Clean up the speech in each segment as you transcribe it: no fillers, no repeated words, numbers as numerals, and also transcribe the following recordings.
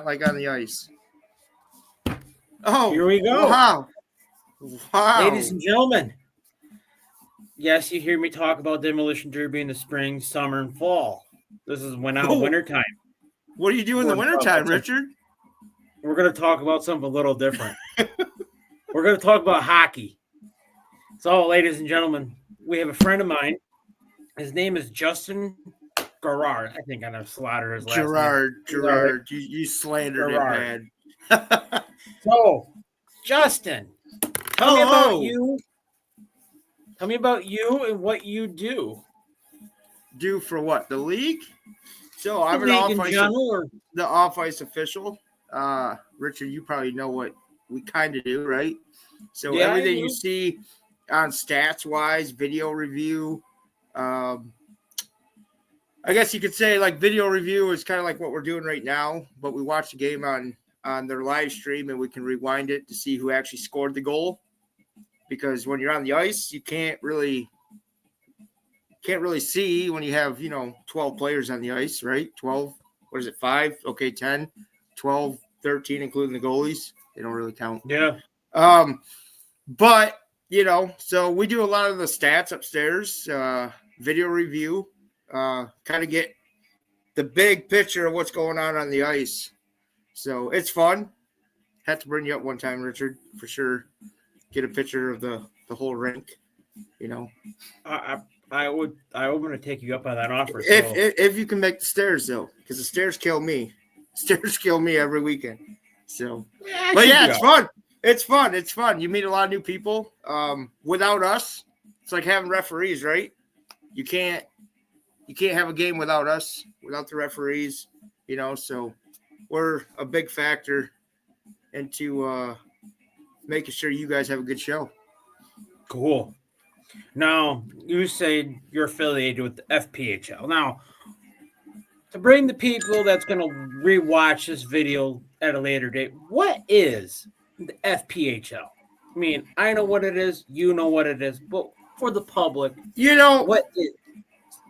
not like on the ice. Oh, here we go. Wow. Ladies and gentlemen, yes, you hear me talk about demolition derby in the spring, summer, and fall. This is wintertime. What do you do in the wintertime, Richard? We're going to talk about something a little different. We're going to talk about hockey. So, ladies and gentlemen, we have a friend of mine. His name is Justin Gerard. I think I slaughtered his last name. Gerard. You slandered him, man. So, Justin, tell me about you. Tell me about you and what you do. Do for what? The league? So I'm the off-ice official. Richard, you probably know what we kind of do, right? So everything you see on stats-wise, video review, I guess you could say like video review is kind of like what we're doing right now, but we watch the game on their live stream and we can rewind it to see who actually scored the goal. Because when you're on the ice, you can't really see when you have, 12 players on the ice, right? 12, what is it, 5? Okay, 10, 12, 13, including the goalies. They don't really count. Yeah. But, so we do a lot of the stats upstairs, video review, kind of get the big picture of what's going on the ice. So it's fun. Had to bring you up one time, Richard, for sure. Get a picture of the whole rink, I would want to take you up on that offer. If you can make the stairs, though, because the stairs kill me. Stairs kill me every weekend. So, it's fun. It's fun. You meet a lot of new people. Without us, it's like having referees, right? You can't have a game without us, without the referees. So we're a big factor into making sure you guys have a good show. Cool. Now, you say you're affiliated with the FPHL. Now, to bring the people that's going to rewatch this video at a later date, what is the FPHL? I mean, I know what it is, you know what it is, but for the public, what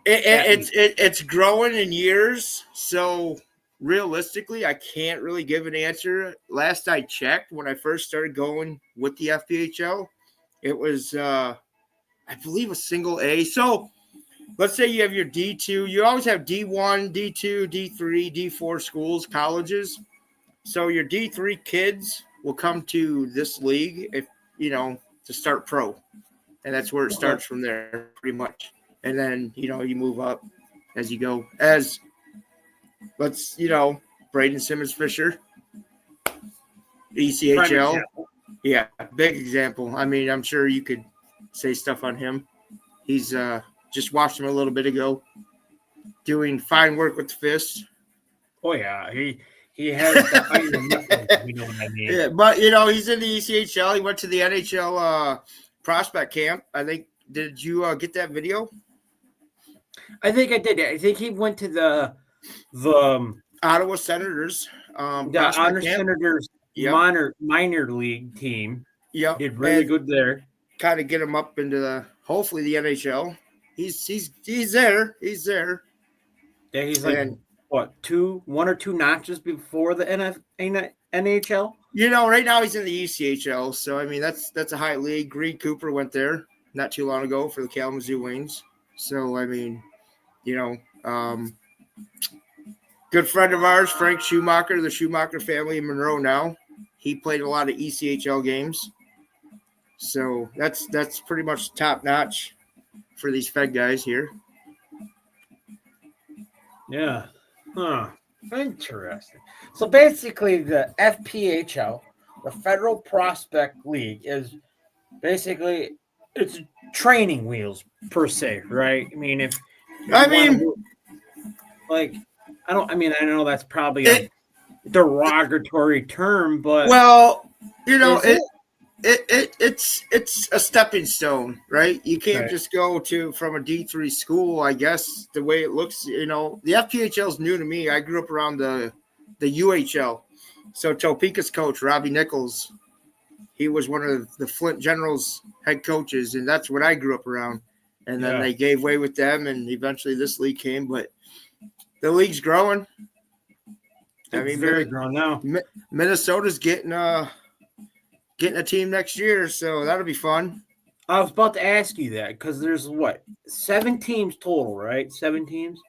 is it's growing in years, so realistically, I can't really give an answer. Last I checked, when I first started going with the FPHL, it was, I believe, a single A. So let's say you have your D2. You always have D1, D2, D3, D4 schools, colleges. So your D3 kids will come to this league if to start pro. And that's where it starts from there, pretty much. And then, you move up as you go. Braden Simmons Fisher, ECHL. Yeah, big example. I mean, I'm sure you could say stuff on him. He's just watched him a little bit ago, doing fine work with the fist. Oh yeah, he has the iron muscle. You know what I mean? Yeah, but he's in the ECHL. He went to the NHL prospect camp. I think. Did you get that video? I think I did. I think he went to the Ottawa Senators. The Ottawa Senators minor league team. Yeah, did really good there. Kind of get him up into hopefully the NHL. He's there. He's there. Yeah, he's like one or two notches before the NHL. Right now he's in the ECHL. So I mean that's a high league. Green Cooper went there not too long ago for the Kalamazoo Wings. So I mean, good friend of ours, Frank Schumacher, the Schumacher family in Monroe now. He played a lot of ECHL games. So that's pretty much top notch for these Fed guys here. Yeah. Huh. Interesting. So basically the FPHL, the Federal Prospect League, is basically it's training wheels per se, right? I mean, I know that's probably a derogatory term, but it's a stepping stone, right? You can't just go from a D3 school, I guess, the way it looks. The FPHL is new to me. I grew up around the UHL. So Topeka's coach, Robbie Nichols, he was one of the Flint Generals head coaches, and that's what I grew up around. And then they gave way with them, and eventually this league came. But the league's growing. It's very grown now. Minnesota's getting a team next year, so that'll be fun. I was about to ask you that because there's 7 teams total, right? 7 teams,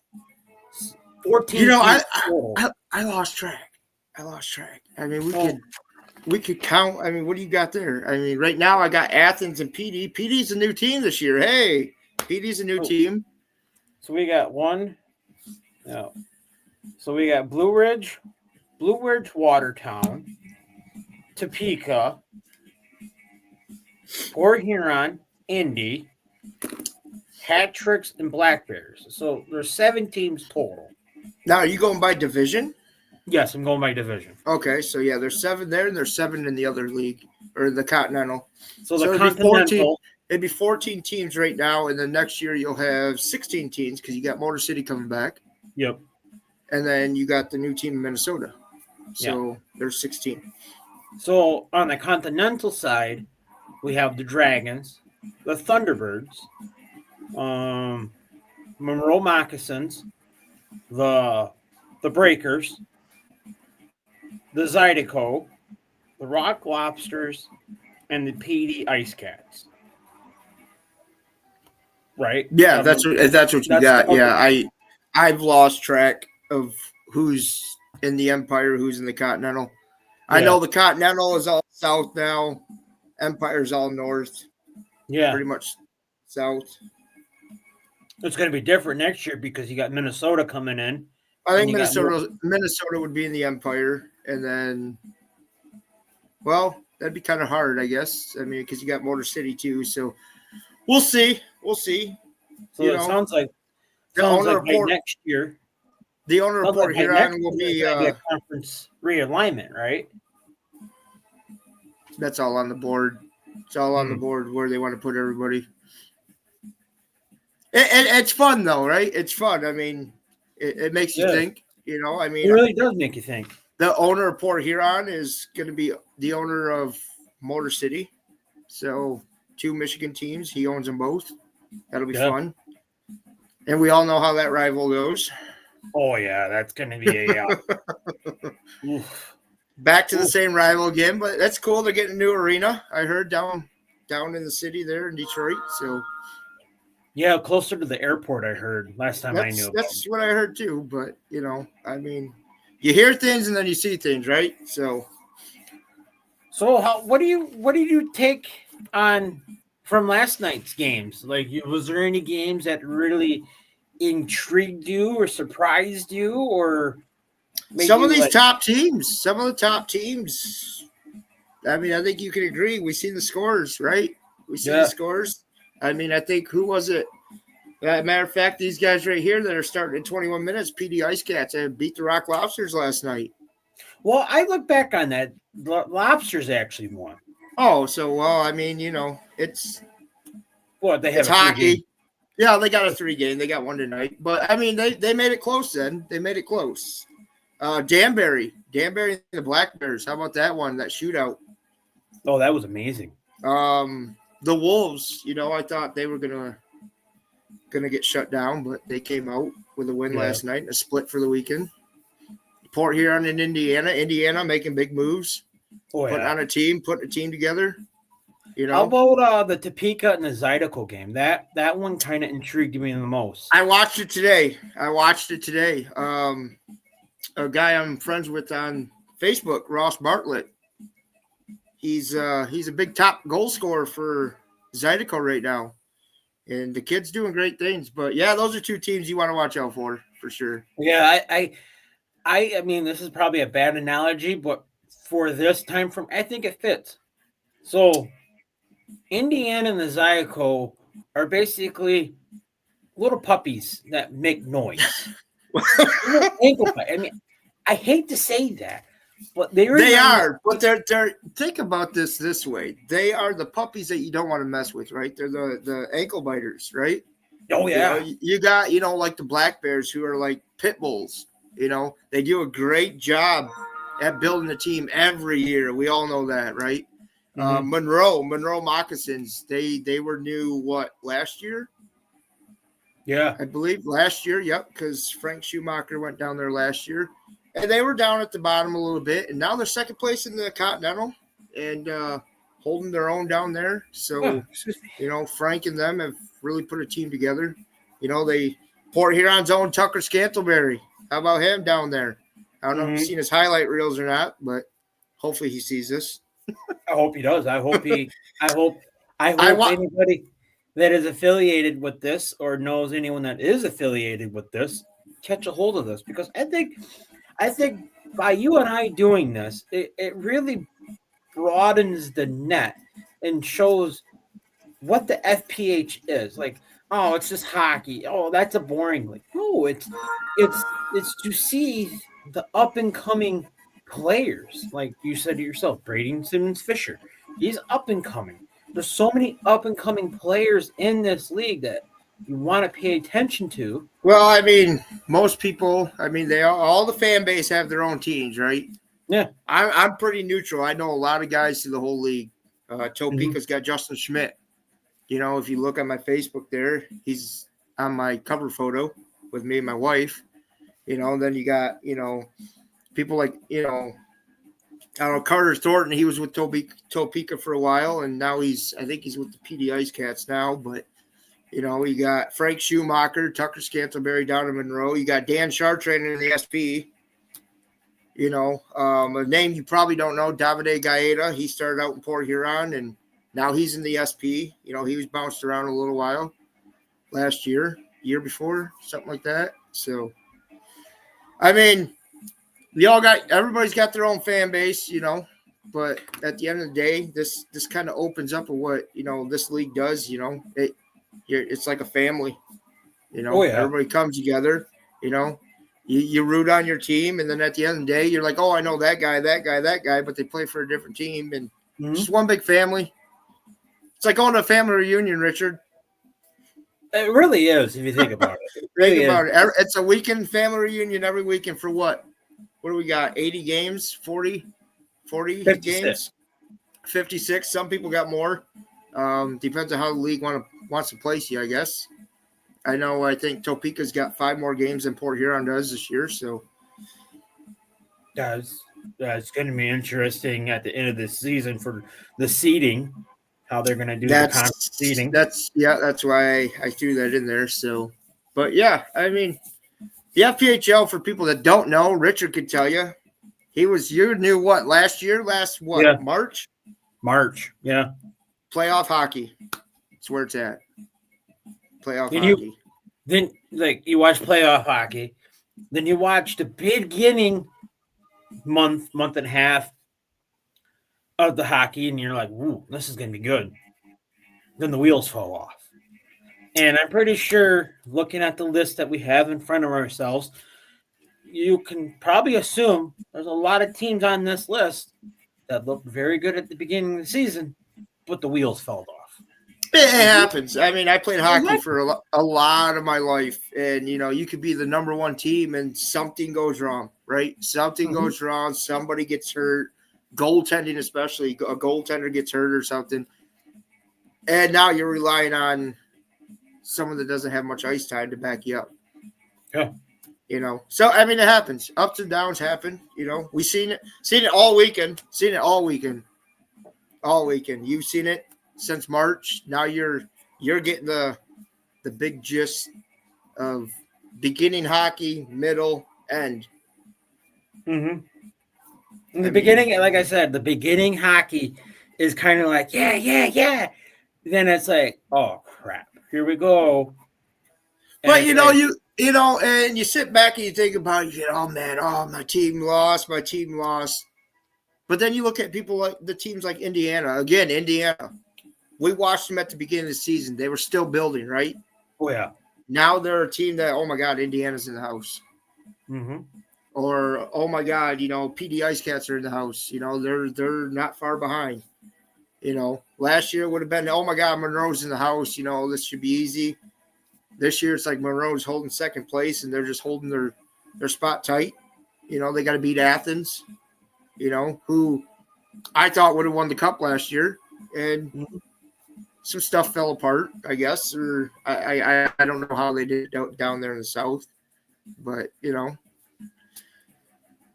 14. You know, teams total. I lost track. I mean, we could count. I mean, what do you got there? I mean, right now I got Athens and PD. PD's a new team this year. Hey, PD's a new team. So we got one. No. So we got Blue Ridge, Watertown, Topeka, Port Huron, Indy, Hat Tricks, and Black Bears. So there's 7 teams total. Now, are you going by division? Yes, I'm going by division. Okay, so yeah, there's 7 there, and there's 7 in the other league, or the Continental. So the Continental. It'd be 14 teams right now, and then next year you'll have 16 teams because you got Motor City coming back. Yep. And then you got the new team in Minnesota. So there's 16. So on the Continental side, we have the Dragons, the Thunderbirds, Monroe Moccasins, the Breakers, the Zydeco, the Rock Lobsters, and the PD Ice Cats. Right? Yeah, that's what you got. Okay. Yeah, I've lost track of who's in the Empire, who's in the Continental. I know the Continental is all south now. Empire's all north. Yeah. Pretty much south. It's going to be different next year because you got Minnesota coming in. I think Minnesota would be in the Empire, and then, well, that'd be kind of hard, I guess. I mean, because you got Motor City too, so we'll see. So it sounds like next year. The owner of Port Huron will be a conference realignment, right? That's all on the board. It's all on the board where they want to put everybody. It's fun though, right? It's fun. I mean, it makes you think. You know, I mean, it really does make you think. The owner of Port Huron is going to be the owner of Motor City, so 2 Michigan teams. He owns them both. That'll be fun. And we all know how that rival goes. Oh yeah, that's going to be a back to the same rival again. But that's cool. They're getting a new arena. I heard down in the city there in Detroit. So yeah, closer to the airport. I heard last time I knew. That's what I heard too. But you know, I mean, you hear things and then you see things, right? So what do you take on from last night's games? Like, was there any games that really intrigued you or surprised you, or some of the top teams? I mean, I think you can agree. We see the scores, right? We see the scores. I mean, I think who was it? Matter of fact, these guys right here that are starting in 21 minutes, PD Ice Cats, and beat the Rock Lobsters last night. Well, I look back on that. Lobsters actually won. Oh, so I mean, you know, it's they have hockey. Yeah, they got a 3-game. They got one tonight, but I mean, they made it close. Then they made it close. Danbury, and the Black Bears. How about that one? That shootout. Oh, that was amazing. The Wolves. You know, I thought they were gonna get shut down, but they came out with a win last night and a split for the weekend. Port Huron in Indiana making big moves. Putting a team together. You know, how about the Topeka and the Zydeco game? That one kind of intrigued me the most. I watched it today. A guy I'm friends with on Facebook, Ross Bartlett. He's a big top goal scorer for Zydeco right now, and the kid's doing great things. But yeah, those are 2 teams you want to watch out for sure. Yeah, I mean, this is probably a bad analogy, but for this time frame, I think it fits. So, Indiana and the Zydeco are basically little puppies that make noise. I mean, I hate to say that, but they are. But they're think about this way. They are the puppies that you don't want to mess with, right? They're the ankle biters, right? Oh yeah. You got like the Black Bears who are like pit bulls. You know, they do a great job at building the team every year. We all know that, right? Mm-hmm. Monroe Moccasins. They were new last year? Yeah, I believe last year. Yep, because Frank Schumacher went down there last year. and they were down at the bottom a little bit, and now they're second place in the Continental and holding their own down there. So, Frank and them have really put a team together. They Port Huron's own Tucker Scantleberry. How about him down there? I don't know if you've seen his highlight reels or not, but hopefully he sees this. I hope he does. I hope anybody that is affiliated with this or knows anyone that is affiliated with this catch a hold of this, because I think by you and I doing this, it really broadens the net and shows what the FPH is. Like, oh, it's just hockey. Oh, that's a boring league. No, it's to see the up and coming players. Like you said to yourself, Braden Simmons Fisher. He's up and coming. There's so many up and coming players in this league that you want to pay attention to. Well, I mean, most people, all the fan base have their own teams, right? Yeah. I'm pretty neutral. I know a lot of guys through the whole league. Topeka's got Justin Schmidt. If you look at my Facebook there, he's on my cover photo with me and my wife. Then you got, people like, Carter Thornton. He was with Topeka for a while, and now I think he's with the PD Ice Cats now. But, you got Frank Schumacher, Tucker Scantleberry down in Monroe. You got Dan Chartrain in the SP. A name you probably don't know, Davide Gaeta. He started out in Port Huron, and now he's in the SP. He was bounced around a little while last year before, something like that. So, everybody's got their own fan base, but at the end of the day, this kind of opens up what, this league does, it's like a family, Everybody comes together, you root on your team, and then at the end of the day, you're like, oh, I know that guy, but they play for a different team, and just one big family. It's like going to a family reunion, Richard. It really is, if you think about it. It's a weekend family reunion every weekend for what? What do we got? 80 games? 40 56. games? 56. Some people got more. Depends on how the league wants to place you, I guess. I think Topeka's got 5 more games than Port Huron does this year. So that's going to be interesting at the end of this season for the seeding, how they're going to do the conference seeding. That's why I threw that in there. So, but yeah, the FPHL, for people that don't know, Richard could tell you, you knew what last year? Yeah. March, yeah. Playoff hockey. That's where it's at. Playoff hockey. Then you watch playoff hockey, then you watch the beginning month and a half of the hockey, and you're like, "Ooh, this is going to be good." Then the wheels fall off, and I'm pretty sure, looking at the list that we have in front of ourselves, you can probably assume there's a lot of teams on this list that looked very good at the beginning of the season, but the wheels fell off. It happens. I played hockey for a lot of my life, and you could be the number one team and something goes wrong, right? Something goes wrong. Somebody gets hurt. Goaltending, especially, a goaltender gets hurt or something, and now you're relying on someone that doesn't have much ice time to back you up. Yeah. So it happens. Ups and downs happen. We've seen it all weekend. All weekend. You've seen it since March. Now you're getting the big gist of beginning hockey, middle, end. In the beginning, like I said, the beginning hockey is kind of like, yeah. Then it's like, oh crap, here we go. And but and you sit back and you think about it, oh man, my team lost. But then you look at people like the teams like Indiana. Again, Indiana. We watched them at the beginning of the season. They were still building, right? Oh, yeah. Now they're a team that, oh, my God, Indiana's in the house. Or, oh, my God, PD Ice Cats are in the house. They're not far behind. Last year would have been, oh, my God, Monroe's in the house. This should be easy. This year it's like Monroe's holding second place, and they're just holding their spot tight. They got to beat Athens, who I thought would have won the cup last year. And some stuff fell apart, I guess, or I don't know how they did down there in the South, but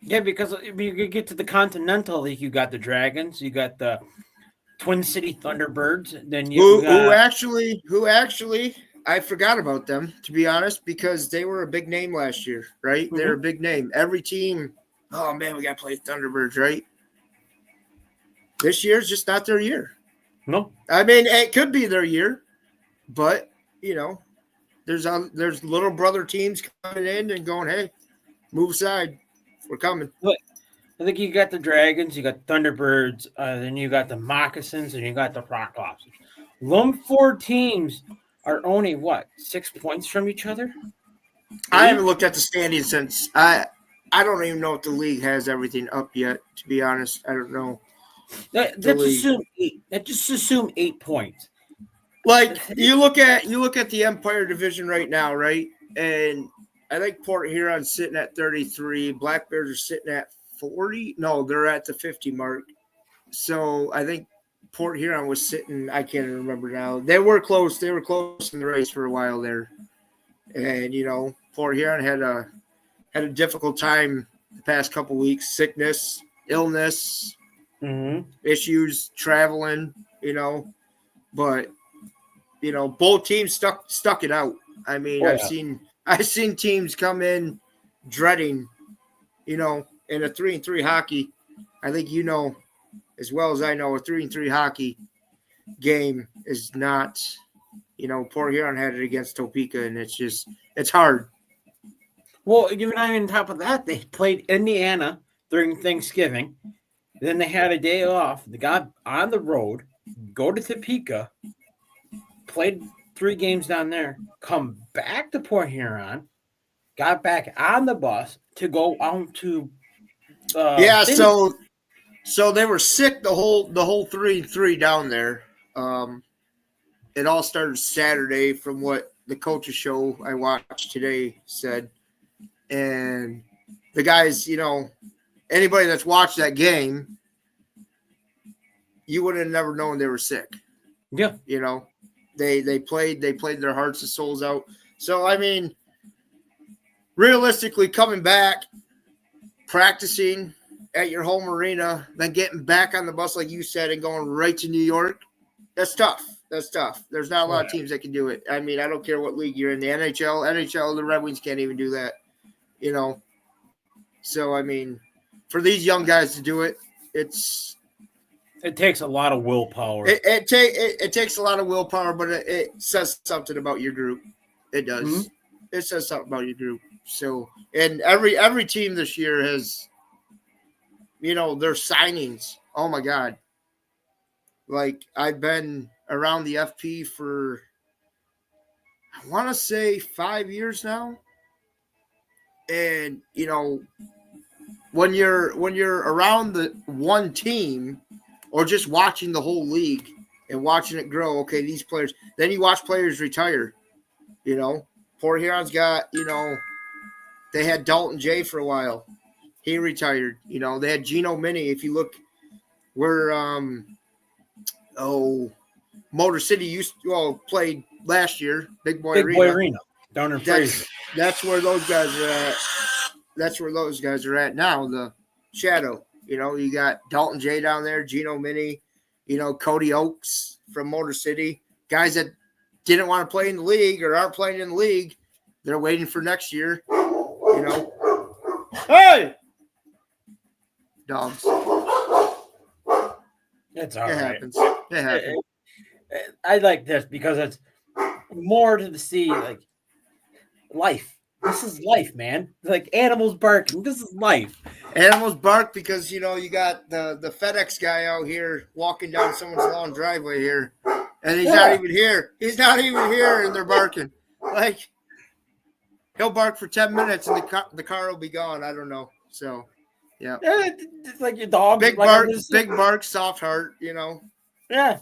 Yeah, because you get to the Continental League, you got the Dragons, you got the Twin City Thunderbirds, then you Who got actually I forgot about them, to be honest, because they were a big name last year, right? They're a big name. Every team, oh man, we got to play Thunderbirds, right? This year's just not their year. no. I mean, it could be their year, but there's little brother teams coming in and going, hey, move aside, we're coming. But I think you got the Dragons, you got Thunderbirds, then you got the Moccasins, and you got the Rock Lobsters. Them four teams are only what 6 points from each other. I haven't looked at the standings since I don't even know if the league has everything up yet. To be honest, I don't know. Let's assume 8. Let's just assume 8 points. Like you look at the Empire Division right now, right? And I think Port Huron's sitting at 33. Black Bears are sitting at 40. No, they're at the 50 mark. So I think Port Huron was sitting. I can't remember now. They were close. They were close in the race for a while there. And Port Huron had a difficult time the past couple weeks. Sickness, illness, issues, traveling. But both teams stuck it out. I mean, I've seen teams come in dreading, in a 3-3 hockey. I think as well as I know, a 3-3 hockey game is not. Port Huron had it against Topeka, and it's hard. Well, even on top of that, they played Indiana during Thanksgiving. Then they had a day off. They got on the road, go to Topeka, played 3 games down there, come back to Port Huron, got back on the bus to go out to. So they were sick the whole 3-3 down there. It all started Saturday, from what the coach's show I watched today said, and the guys, anybody that's watched that game, you would have never known they were sick. Yeah, They played their hearts and souls out. So I mean, realistically, coming back, practicing at your home arena, then getting back on the bus like you said and going right to New York, that's tough. There's not a lot of teams that can do it. I mean, I don't care what league you're in. The NHL, the Red Wings can't even do that. So I mean, for these young guys to do it, it takes a lot of willpower. It takes a lot of willpower, but it says something about your group. It does. Mm-hmm. It says something about your group. So, and every team this year has, their signings. Oh my God! Like, I've been around the FP for, I want to say 5 years now, and when you're around the one team, or just watching the whole league and watching it grow, okay, these players, then you watch players retire. Port Huron's got, they had Dalton J for a while. He retired. They had Gino Mini. If you look where Motor City played last year, Big Boy Arena down in Fraser. That's where those guys are at. That's where those guys are at now, the Shadow. You got Dalton J down there, Gino Mini, Cody Oakes from Motor City. Guys that didn't want to play in the league or aren't playing in the league. They're waiting for next year, Hey! Dogs. It's all right. Happens. It happens. I like this because it's more to the sea, like life. This is life, man. Like animals barking. This is life. Animals bark because you got the FedEx guy out here walking down someone's long driveway here, and he's not even here. He's not even here, and they're barking. Like, he'll bark for 10 minutes, and the car will be gone. I don't know. So, yeah. It's like your dog. Big bark, soft heart. Yeah.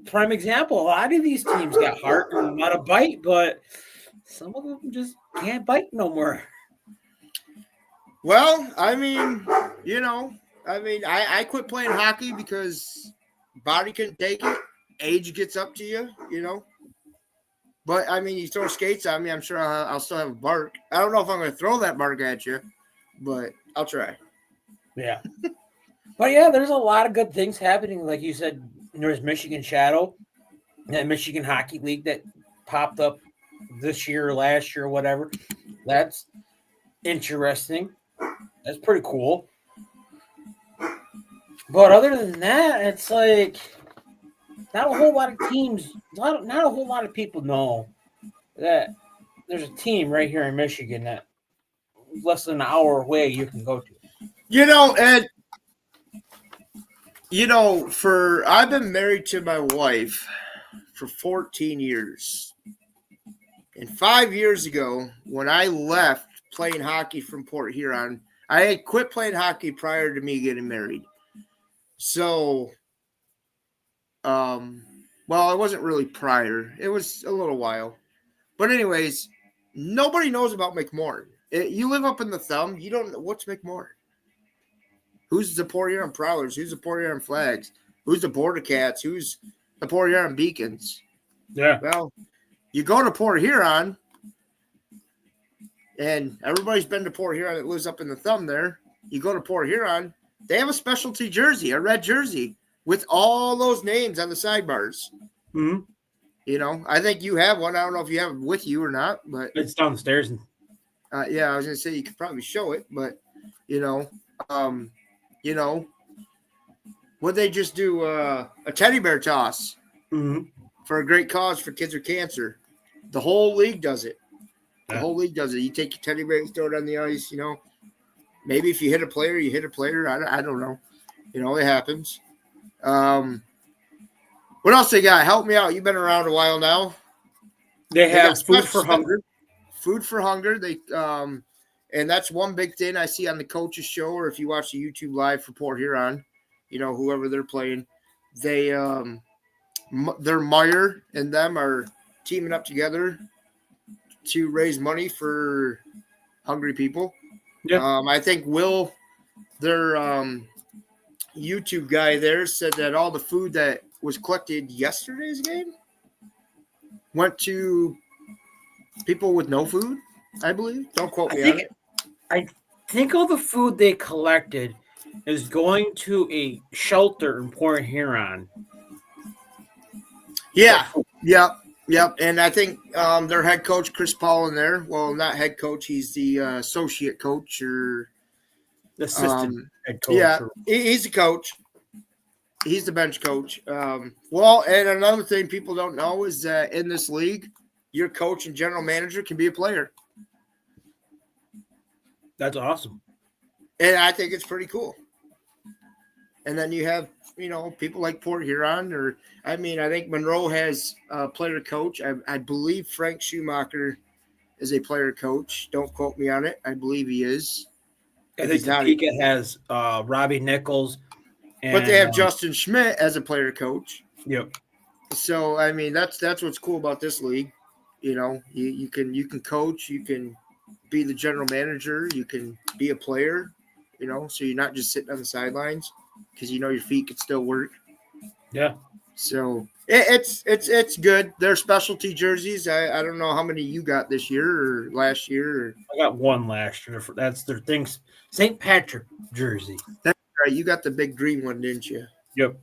Prime example. A lot of these teams got heart and want to bite, but some of them just can't bite no more. Well, I mean, I quit playing hockey because body couldn't take it. Age gets up to you, But, I mean, you throw skates at me, I'm sure I'll still have a bark. I don't know if I'm going to throw that bark at you, but I'll try. Yeah. But yeah, there's a lot of good things happening. Like you said, there's Michigan Shadow, that Michigan Hockey League that popped up this year or last year or whatever. That's interesting. That's pretty cool. But other than that, it's like not a whole lot of teams, not a whole lot of people know that there's a team right here in Michigan that less than an hour away you can go to. And I've been married to my wife for 14 years. And 5 years ago, when I left playing hockey from Port Huron, I had quit playing hockey prior to me getting married. So, well, it wasn't really prior. It was a little while. But anyways, nobody knows about McMorton. You live up in the Thumb. You don't know what's McMorton. Who's the Port Huron Prowlers? Who's the Port Huron Flags? Who's the Border Cats? Who's the Port Huron Beacons? Yeah. Well, you go to Port Huron, and everybody's been to Port Huron that lives up in the Thumb there. You go to Port Huron, they have a specialty jersey, a red jersey, with all those names on the sidebars. Mm-hmm. I think you have one. I don't know if you have it with you or not, but it's downstairs. Yeah, I was going to say you could probably show it, but, would they just do a teddy bear toss for a great cause for kids with cancer? The whole league does it. The whole league does it. You take your teddy bear and throw it on the ice, Maybe if you hit a player, you hit a player. I don't know. It happens. What else they got? Help me out. You've been around a while now. They have Food for Hunger. Food for Hunger. They and that's one big thing I see on the coaches show, or if you watch the YouTube live for Port Huron, whoever they're playing, they their Meyer and them are teaming up together to raise money for hungry people. Yeah. I think Will, their YouTube guy there, said that all the food that was collected yesterday's game went to people with no food, I believe. Don't quote me on it. I think all the food they collected is going to a shelter in Port Huron. Yeah. Yep. And I think their head coach, Chris Paul, in there. Well, not head coach. He's the associate coach or assistant head coach. Yeah, he's the coach. He's the bench coach. Well, and another thing people don't know is that in this league, your coach and general manager can be a player. That's awesome. And I think it's pretty cool. And then you have, people like Port Huron, I think Monroe has a player coach. I believe Frank Schumacher is a player coach. Don't quote me on it. I believe he is. I think Topeka has Robbie Nichols. But they have Justin Schmidt as a player coach. Yep. So, that's what's cool about this league. You can coach, you can be the general manager, you can be a player, so you're not just sitting on the sidelines because your feet can still work. Yeah. So it's good. They're specialty jerseys. I don't know how many you got this year or last year. I got one last year. That's their things. St. Patrick jersey. That's right. You got the big green one, didn't you? Yep.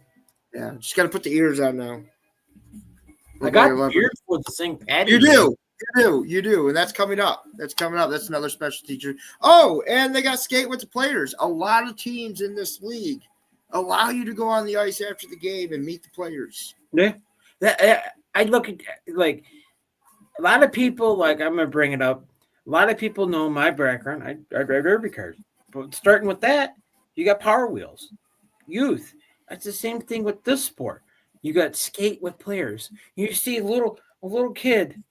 Yeah. Just got to put the ears on now. I got ears for the St. Patrick. You do. And that's coming up. That's another specialty jersey. Oh, and they got skate with the players. A lot of teams in this league allow you to go on the ice after the game and meet the players. Yeah. I look at, like, a lot of people, like, I'm going to bring it up. A lot of people know my background. I drive derby cars. But starting with that, you got Power Wheels, youth. That's the same thing with this sport. You got skate with players. You see a little kid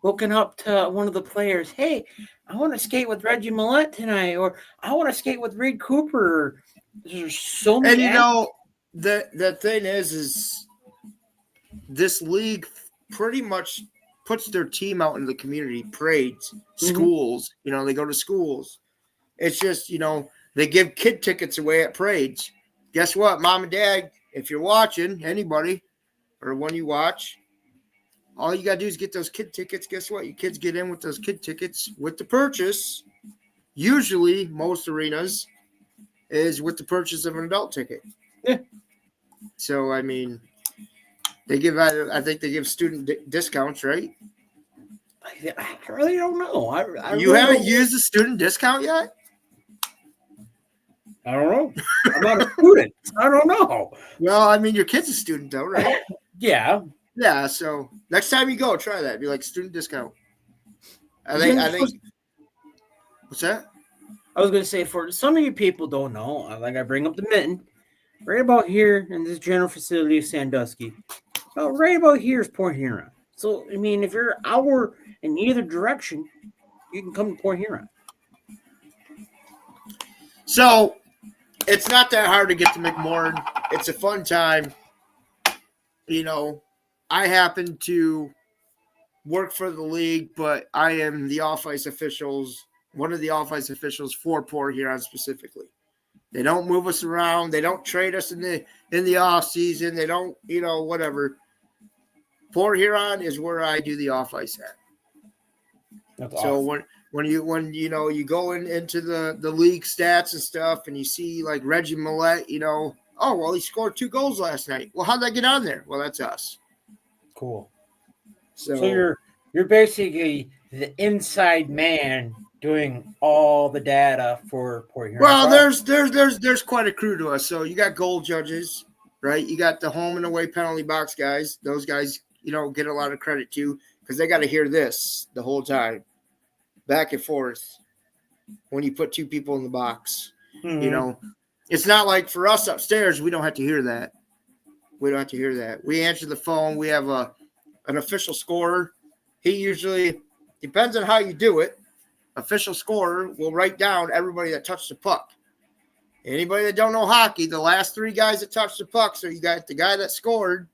looking up to one of the players. Hey, I want to skate with Reggie Millette tonight, or I want to skate with Reed Cooper. There's so many. And the thing is this league pretty much puts their team out in the community, parades, schools. They go to schools. It's just, they give kid tickets away at parades. Guess what, Mom and Dad, if you're watching, anybody, or when you watch, all you got to do is get those kid tickets. Guess what? Your kids get in with those kid tickets with the purchase. usually most arenas is with the purchase of an adult ticket. Yeah. So, I mean, I think they give student discounts, right? I really don't know. I You really haven't don't used the student discount yet? I don't know. I'm not a student. I don't know. Well, I mean, your kid's a student, though, right? Yeah. Yeah. So next time you go, try that. Be like student discount. I think. What's that? I was going to say, for some of you people don't know, like I bring up the mitten, right about here in this general facility of Sandusky, right about here is Port Huron. So, I mean, if you're an hour in either direction, you can come to Port Huron. So it's not that hard to get to McMorran. It's a fun time. You know, I happen to work for the league, but I am the off-ice officials, one of the off-ice officials for Port Huron specifically. They don't move us around. They don't trade us in the off season. They don't, whatever. Port Huron is where I do the off-ice at. That's so awesome. when you go into the league stats and stuff, and you see like Reggie Millette, oh well, he scored 2 goals last night. Well, how'd that get on there? Well, that's us. Cool. So you're basically the inside man doing all the data for Port Huron. Well, there's quite a crew to us. So you got goal judges, right? You got the home and away penalty box guys. Those guys, get a lot of credit too, because they got to hear this the whole time, back and forth. When you put 2 people in the box, it's not like for us upstairs. We don't have to hear that. We don't have to hear that. We answer the phone. We have an official scorer. He usually, depends on how you do it, official scorer will write down everybody that touched the puck. Anybody that don't know hockey, the last 3 guys that touched the puck, so you got the guy that scored,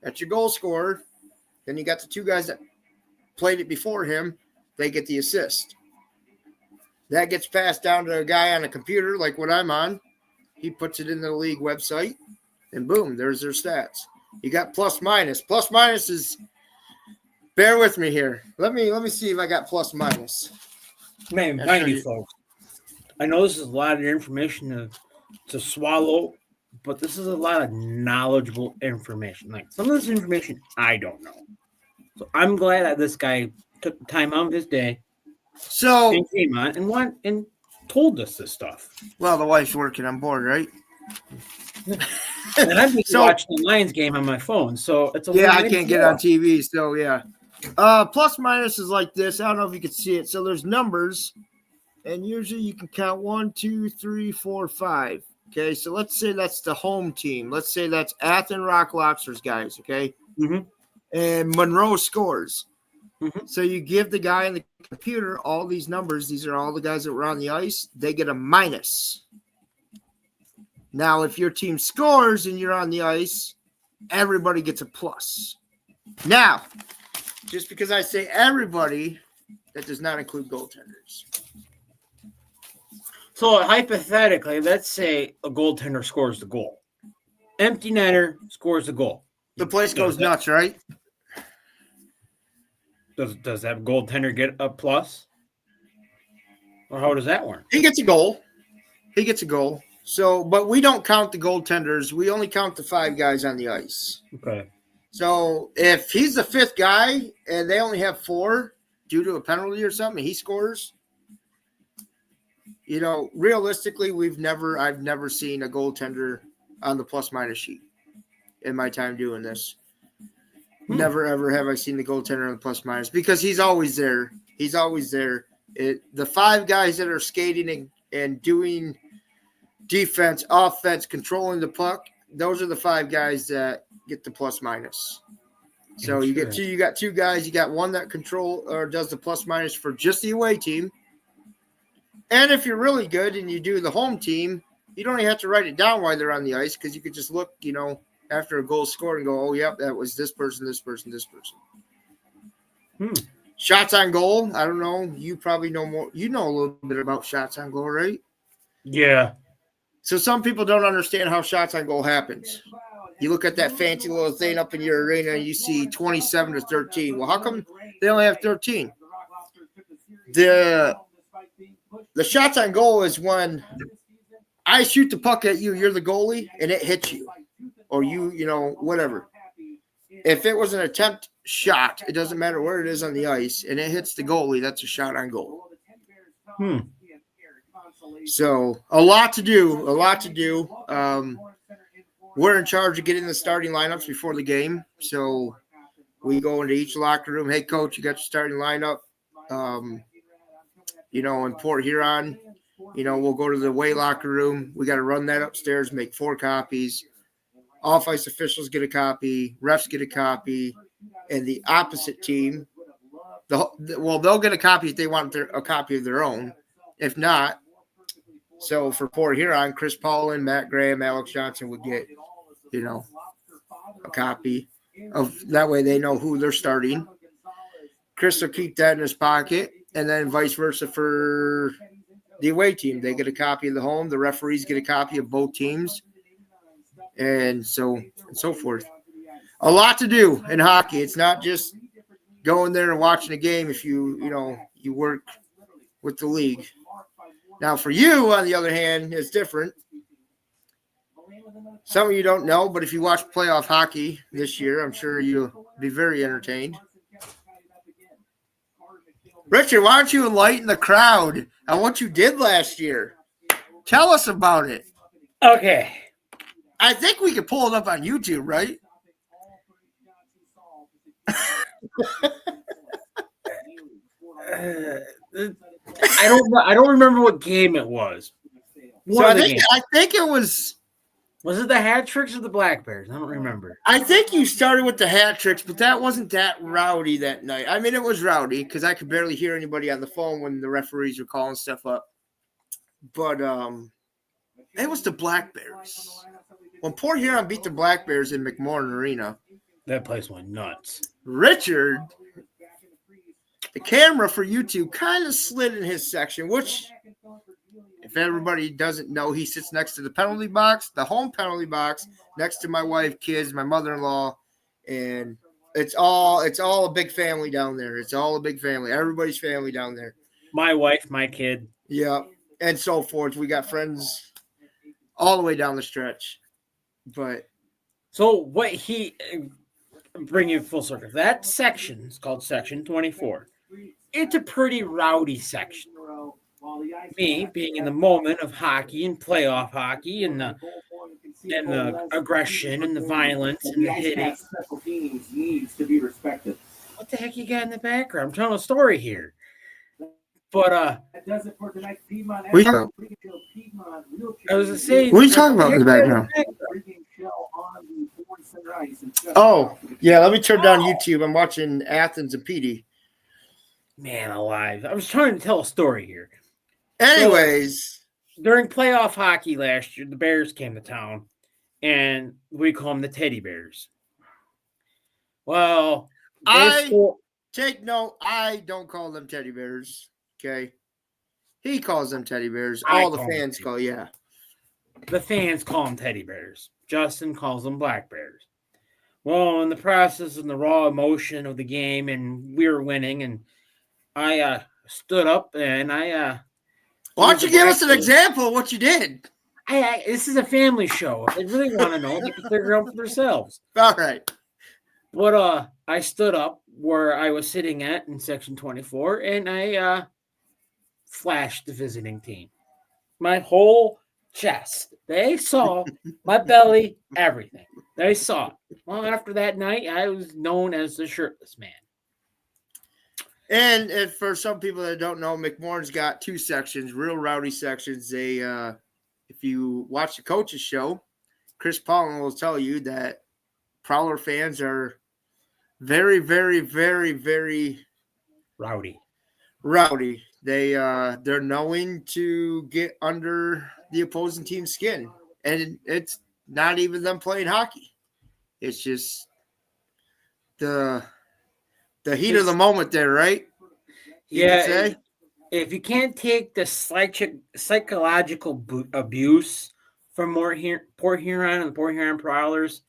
that's your goal scorer. Then you got the 2 guys that played it before him, they get the assist. That gets passed down to a guy on a computer like what I'm on. He puts it in the league website, and boom, there's their stats. You got plus minus. Plus minus is, bear with me here. Let me see if I got plus minus. Man, mind you, folks. I know this is a lot of information to swallow, but this is a lot of knowledgeable information. Like some of this information I don't know. So I'm glad that this guy took the time out of his day. So and came on and told us this stuff. Well, the wife's working on board, right? And I'm just watching the Lions game on my phone, so it's I can't get on TV, so yeah. Plus minus is like this. I don't know if you can see it. So there's numbers, and usually you can count 1, 2, 3, 4, 5. Okay, so let's say that's the home team. Let's say that's Athens Rock Lobsters guys. Okay, and Monroe scores. So you give the guy in the computer all these numbers. These are all the guys that were on the ice. They get a minus. Now, if your team scores and you're on the ice, everybody gets a plus. Now, just because I say everybody, that does not include goaltenders. So hypothetically, let's say a goaltender scores the goal. Empty netter scores the goal. The place goes nuts, right? Does that goaltender get a plus? Or how does that work? He gets a goal. So, but we don't count the goaltenders. We only count the 5 guys on the ice. Okay. So if he's the 5th guy and they only have 4 due to a penalty or something, he scores. Realistically, I've never seen a goaltender on the plus minus sheet in my time doing this. Never ever have I seen the goaltender on the plus minus because he's always there. The 5 guys that are skating and doing defense, offense, controlling the puck, those are the 5 guys that get the plus minus. So you got 2 guys. You got one that control or does the plus minus for just the away team. And if you're really good and you do the home team, you don't even have to write it down while they're on the ice because you could just look, after a goal scored and go, oh, yep, that was this person, this person, this person. Shots on goal, I don't know. You probably know more. You know a little bit about shots on goal, right? Yeah. So some people don't understand how shots on goal happens. You look at that fancy little thing up in your arena and you see 27 to 13. Well, how come they only have 13? The The shots on goal is when I shoot the puck at you, you're the goalie, and it hits you. Or whatever. If it was an attempt shot, it doesn't matter where it is on the ice, and it hits the goalie, that's a shot on goal. So a lot to do. We're in charge of getting the starting lineups before the game. So we go into each locker room. Hey, coach, you got your starting lineup. In Port Huron, we'll go to the away locker room. We got to run that upstairs, make 4 copies. Off-ice officials get a copy. Refs get a copy. And the opposite team, they'll get a copy if they want a copy of their own. If not, so for Port Huron, Chris Paulin, Matt Graham, Alex Johnson would get, a copy of that way they know who they're starting. Chris will keep that in his pocket, and then vice versa for the away team. They get a copy of the home. The referees get a copy of both teams, and so forth. A lot to do in hockey. It's not just going there and watching a game if you work with the league. Now, for you, on the other hand, it's different. Some of you don't know, but if you watch playoff hockey this year, I'm sure you'll be very entertained. Richard, why don't you enlighten the crowd on what you did last year? Tell us about it. Okay. I think we could pull it up on YouTube, right? I don't remember what game it was. I think it was. Was it the Hat Tricks or the Black Bears? I don't remember. I think you started with the Hat Tricks, but that wasn't that rowdy that night. I mean, it was rowdy because I could barely hear anybody on the phone when the referees were calling stuff up. But it was the Black Bears. When Port Huron beat the Black Bears in McMorran Arena, that place went nuts. Richard, the camera for YouTube kind of slid in his section, which, if everybody doesn't know, he sits next to the penalty box, the home penalty box, next to my wife, kids, my mother-in-law, and it's all a big family down there. It's all a big family. Everybody's family down there. My wife, my kid. Yeah, and so forth. We got friends all the way down the stretch. But so what bring you full circle. That section is called Section 24. It's a pretty rowdy section. Me being in the moment of hockey and playoff hockey and the aggression and the violence and the hitting. What the heck you got in the background? I'm telling a story here. But I was to say, what are you talking about in the background? Oh, yeah, let me turn down YouTube. I'm watching Athens and PD. Man alive. I was trying to tell a story here. Anyways. So, during playoff hockey last year, the Bears came to town, and we call them the Teddy Bears. Well, take note, I don't call them Teddy Bears, okay? He calls them Teddy Bears. All the fans call, yeah. The fans call them Teddy Bears. Justin calls them Black Bears. Well, in the process and the raw emotion of the game, and we were winning, and I stood up and I. Why don't you give us an example of what you did? This is a family show. If they really want to know, they can figure it out for themselves. All right. But I stood up where I was sitting at in Section 24, and I flashed the visiting team. My whole chest. They saw my belly, everything. They saw it. Well, after that night, I was known as the shirtless man. And if for some people that don't know, McMorran's got 2 sections, real rowdy sections. They, if you watch the coach's show, Chris Paulin will tell you that Prowler fans are very, very, very, very rowdy. They're knowing to get under the opposing team's skin, and it's not even them playing hockey. It's just the heat of the moment there, right? Yeah. If you can't take the psychological abuse from Port Huron and the Port Huron Prowlers,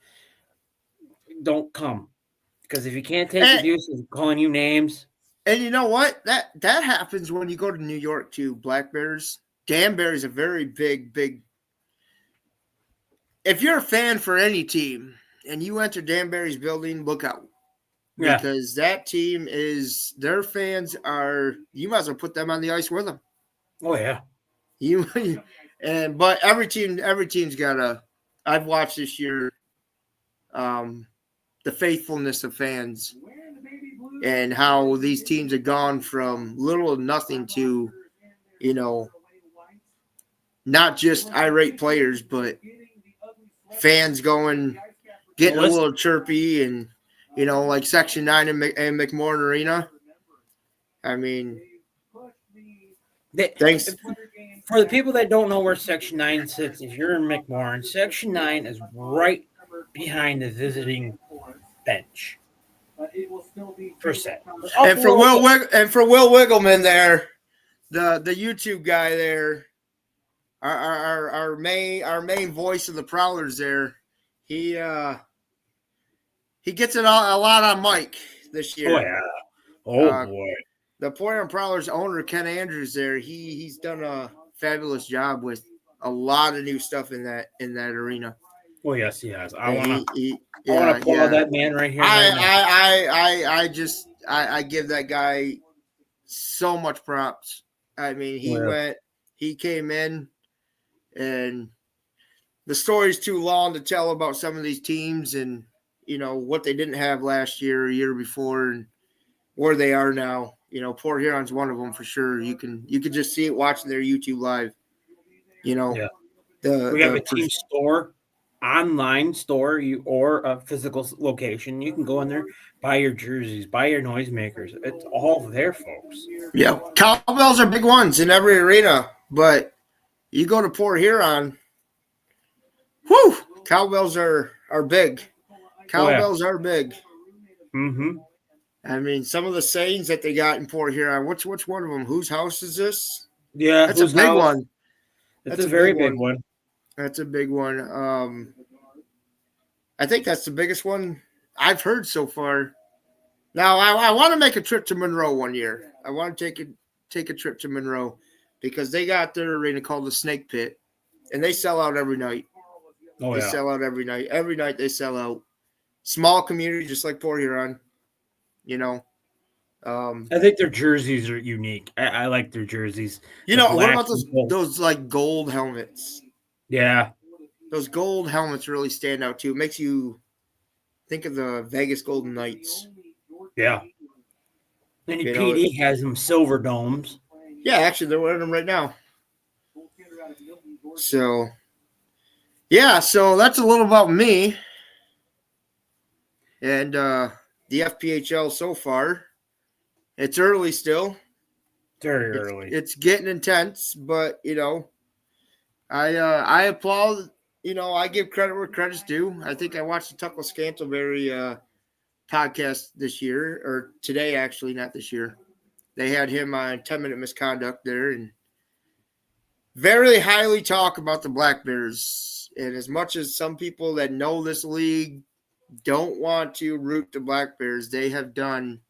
don't come. Because if you can't take the abuse of calling you names. And you know what? That happens when you go to New York too. Black Bears, Danbury's a very big. If you're a fan for any team and you enter Danbury's building, look out. Because that team is their fans are you might as well put them on the ice with them. Oh yeah. But every team's got a I've watched this year the faithfulness of fans and how these teams have gone from little to nothing to, not just irate players, but fans getting a little chirpy and, like Section 9 and McMorran Arena. I mean, thanks. For the people that don't know where Section 9 sits, if you're in McMorran, Section 9 is right behind the visiting bench. And for Will Wiggleman there, the YouTube guy there, our main voice of the Prowlers there, he gets it a lot on mic this year. Oh yeah. Oh boy. The Port Huron Prowlers owner Ken Andrews there, he's done a fabulous job with a lot of new stuff in that arena. Oh yes, he has. I want to applaud that man right here. I give that guy so much props. I mean, he came in, and the story's too long to tell about some of these teams and what they didn't have last year or year before and where they are now. Port Huron's one of them for sure. You can just see it watching their YouTube live. We have a team store, online store, or a physical location. You can go in there, buy your jerseys, buy your noisemakers. It's all there, folks. Yeah, cowbells are big ones in every arena, but you go to Port Huron, whew, cowbells are big. Cowbells are big. Mm-hmm. I mean, some of the sayings that they got in Port Huron. Which one of them? Whose house is this? Yeah, that's a big one. That's a very big one. That's a big one. I think that's the biggest one I've heard so far. Now, I want to make a trip to Monroe one year. I want to take a trip to Monroe because they got their arena called the Snake Pit, and they sell out every night. They sell out every night. Every night they sell out. Small community, just like Port Huron. I think their jerseys are unique. I like their jerseys. What about those like gold helmets? Yeah. Those gold helmets really stand out too. It makes you think of the Vegas Golden Knights. Yeah. And PD has them silver domes. Yeah, actually they're wearing them right now. So that's a little about me. And the FPHL so far. It's early still. Very early. It's getting intense, but I applaud. I give credit where credit's due. I think I watched the Tuckle Scantleberry podcast this year or today, actually, not this year. They had him on 10-minute misconduct there, and very highly talk about the Black Bears. And as much as some people that know this league don't want to root the Black Bears, they have done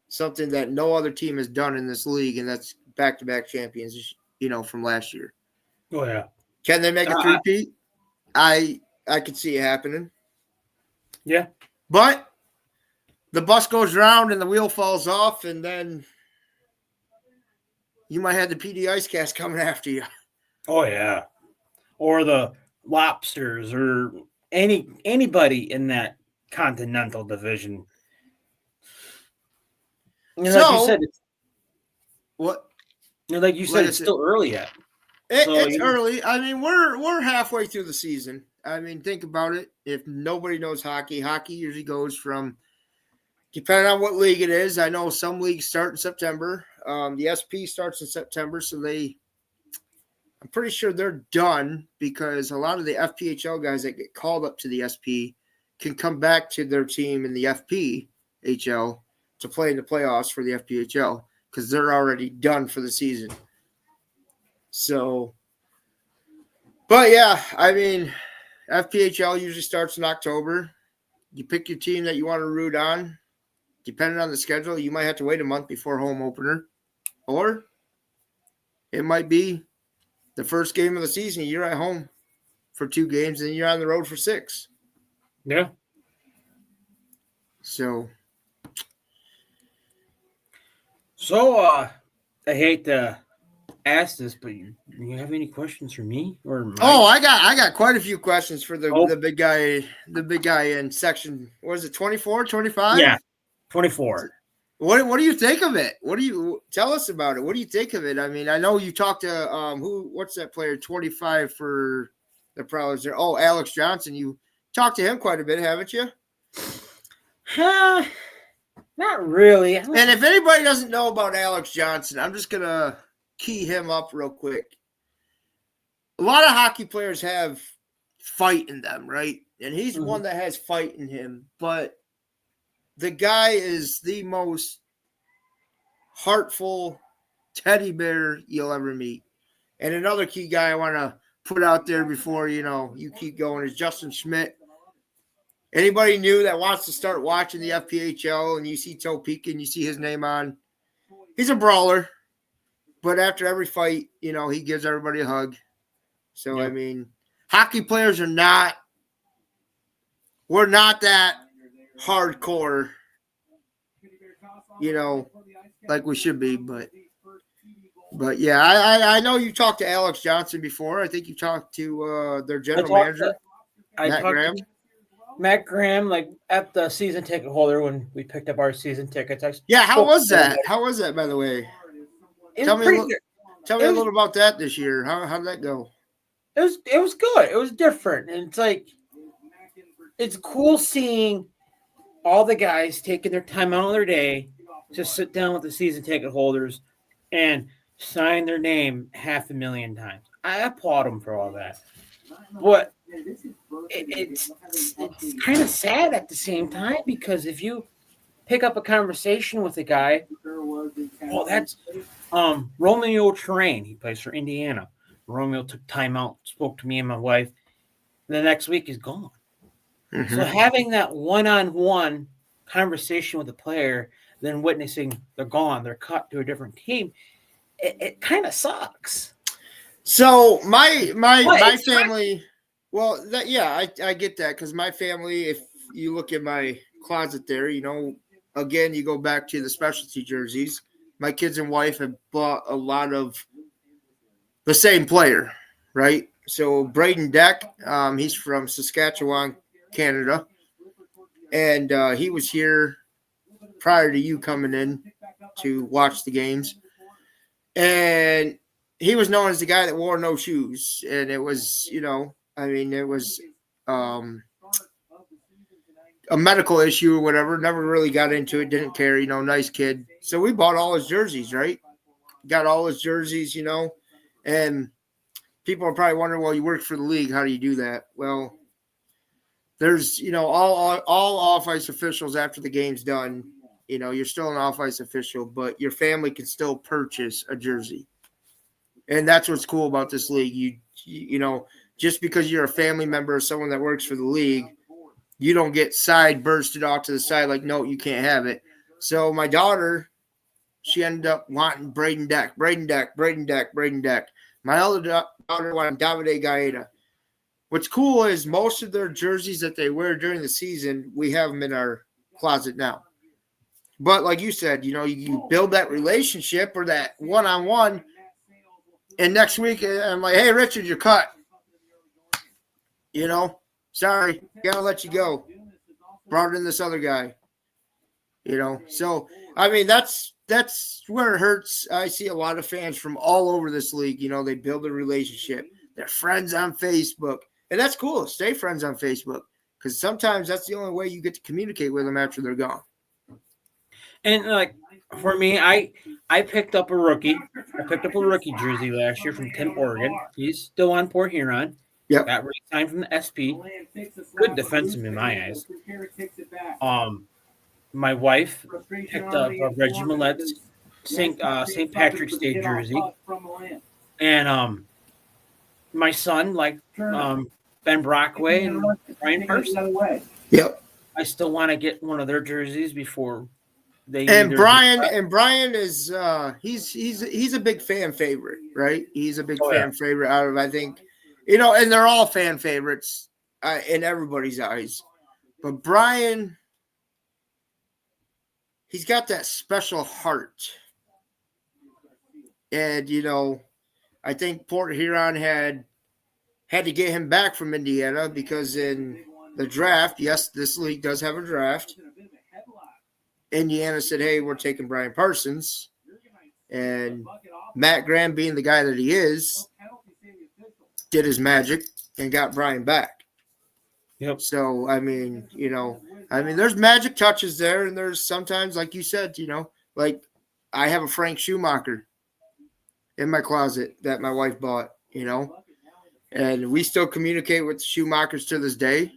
something that no other team has done in this league, and that's back-to-back champions, from last year. Oh, yeah. Can they make a three-peat? I could see it happening. Yeah. But the bus goes round and the wheel falls off, and then you might have the PD Ice Cast coming after you. Oh, yeah. Or the Lobsters or anybody in that Continental Division. Like you said, it's still early yet. It's early. I mean, we're halfway through the season. I mean, think about it. If nobody knows hockey usually goes from, depending on what league it is. I know some leagues start in September. The SP starts in September, so I'm pretty sure they're done because a lot of the FPHL guys that get called up to the SP can come back to their team in the FPHL to play in the playoffs for the FPHL because they're already done for the season. So, but yeah, I mean, FPHL usually starts in October. You pick your team that you want to root on. depending on the schedule, you might have to wait a month before home opener, or it might be the first game of the season. You're at home for 2 games, and you're on the road for 6. Yeah. So I hate to ask this, but you have any questions for me or Mike? Oh, I got quite a few questions for the big guy in section. What is it, 24, 25? Yeah, 24. What do you think of it? What do you tell us about it? What do you think of it? I mean, I know you talked to what's that player 25 for the Prowlers there? Oh, Alex Johnson. You talked to him quite a bit, haven't you? Not really. And if anybody doesn't know about Alex Johnson, I'm just gonna key him up real quick. A lot of hockey players have fight in them, right? And he's one that has fight in him, but the guy is the most heartful teddy bear you'll ever meet. And another key guy I want to put out there before, you keep going is Justin Schmidt. Anybody new that wants to start watching the FPHL and you see Topeka and you see his name on, he's a brawler. But after every fight, he gives everybody a hug. So, yep. I mean, hockey players we're not that hardcore, like we should be. But yeah, I know you talked to Alex Johnson before. I think you talked to their general manager, Matt Graham. Matt Graham, like at the season ticket holder when we picked up our season tickets. How was that? How was that, by the way? Tell me a little about that this year. How did that go? It was good. It was different. And it's cool seeing all the guys taking their time out of their day to sit down with the season ticket holders and sign their name 500,000 times. I applaud them for all that. But it's kind of sad at the same time, because if you pick up a conversation with a guy, that's Romeo Terrain. He plays for Indiana. Romeo took time out, spoke to me and my wife. The next week he's gone. Mm-hmm. So having that one-on-one conversation with the player, then witnessing they're gone, they're cut to a different team, it kind of sucks. So my family, I get that, because my family, if you look at my closet there, again, you go back to the specialty jerseys. My kids and wife have bought a lot of the same player, right? So Braden Deck, he's from Saskatchewan, Canada, and he was here prior to you coming in to watch the games, and he was known as the guy that wore no shoes, and it was, it was a medical issue or whatever. Never really got into it, didn't care, nice kid. So we bought all his jerseys, right? Got all his jerseys, and people are probably wondering, well, you work for the league. How do you do that? Well, there's, all off-ice officials after the game's done, you're still an off-ice official, but your family can still purchase a jersey. And that's what's cool about this league. You just because you're a family member of someone that works for the league, you don't get side bursted off to the side like, no, you can't have it. So my daughter, she ended up wanting Braden Deck. My other daughter wanted Davide Gaeta. What's cool is most of their jerseys that they wear during the season, we have them in our closet now. But like you said, you build that relationship or that one-on-one, and next week I'm like, hey, Richard, you're cut. Sorry, gotta let you go. Brought in this other guy. So I mean that's where it hurts. I see a lot of fans from all over this league. They build a relationship. They're friends on Facebook, and that's cool. Stay friends on Facebook, because sometimes that's the only way you get to communicate with them after they're gone. And like for me, I picked up a rookie. I picked up a rookie jersey last year from Tim Oregon. He's still on Port Huron. Yep. Got re-signed from the SP. Good defensive in my eyes. My wife picked up a Reggie Millet's St. Patrick's Day jersey. And my son, Ben Brockway and Ryan Person. Yep. I still want to get one of their jerseys before Brian is he's a big fan favorite, right? He's a big fan favorite out of, I think, and they're all fan favorites in everybody's eyes. But Brian, he's got that special heart. And, I think Port Huron had to get him back from Indiana because in the draft, yes, this league does have a draft. Indiana said, hey, we're taking Brian Parsons. And Matt Graham, being the guy that he is, did his magic and got Brian back. Yep. So, there's magic touches there. And there's sometimes, like you said, like I have a Frank Schumacher in my closet that my wife bought, and we still communicate with Schumachers to this day,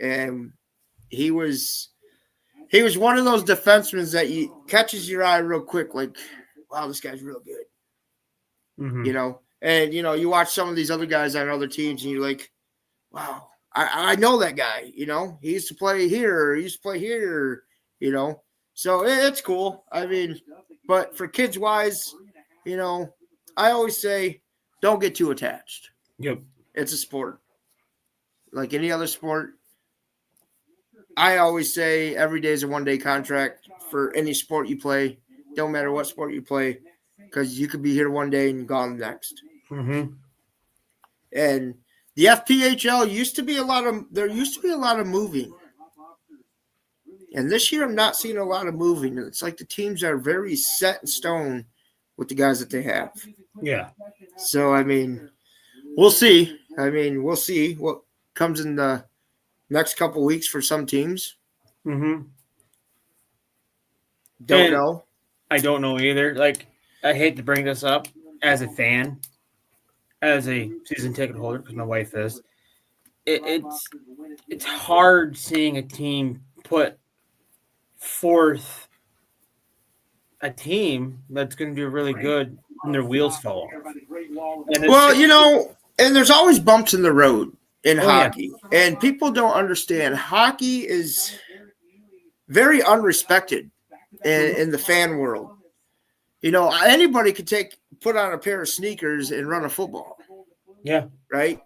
and he was one of those defensemen that catches your eye real quick, like, wow, this guy's real good, and, you watch some of these other guys on other teams and you're like, wow, I know that guy, he used to play here, or he used to play here, so it's cool. But for kids wise, I always say, don't get too attached. Yep. It's a sport. Like any other sport. I always say every day is a one-day contract for any sport you play. Don't matter what sport you play, because you could be here one day and gone the next. Mm-hmm. And the FPHL used to be a lot of moving. And this year I'm not seeing a lot of moving. It's like the teams are very set in stone with the guys that they have. Yeah. So, we'll see. We'll see what comes in the next couple of weeks for some teams. Mm-hmm. Don't know. I don't know either. Like, I hate to bring this up as a fan, as a season ticket holder, because my wife is. It's hard seeing a team put forth a team that's going to do really good and their wheels fall off. And there's always bumps in the road in hockey. Yeah. And people don't understand. Hockey is very unrespected in the fan world. Anybody could put on a pair of sneakers and run a football. Yeah. Right?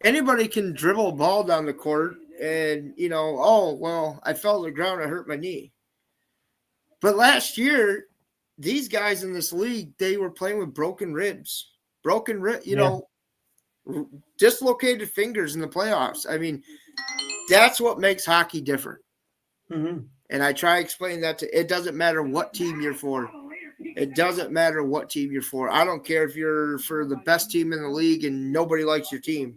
Anybody can dribble a ball down the court and, I fell to the ground, I hurt my knee. But last year, these guys in this league, they were playing with broken ribs, dislocated fingers in the playoffs. That's what makes hockey different. Mm-hmm. And I try to explain that it doesn't matter what team you're for. It doesn't matter what team you're for. I don't care if you're for the best team in the league and nobody likes your team.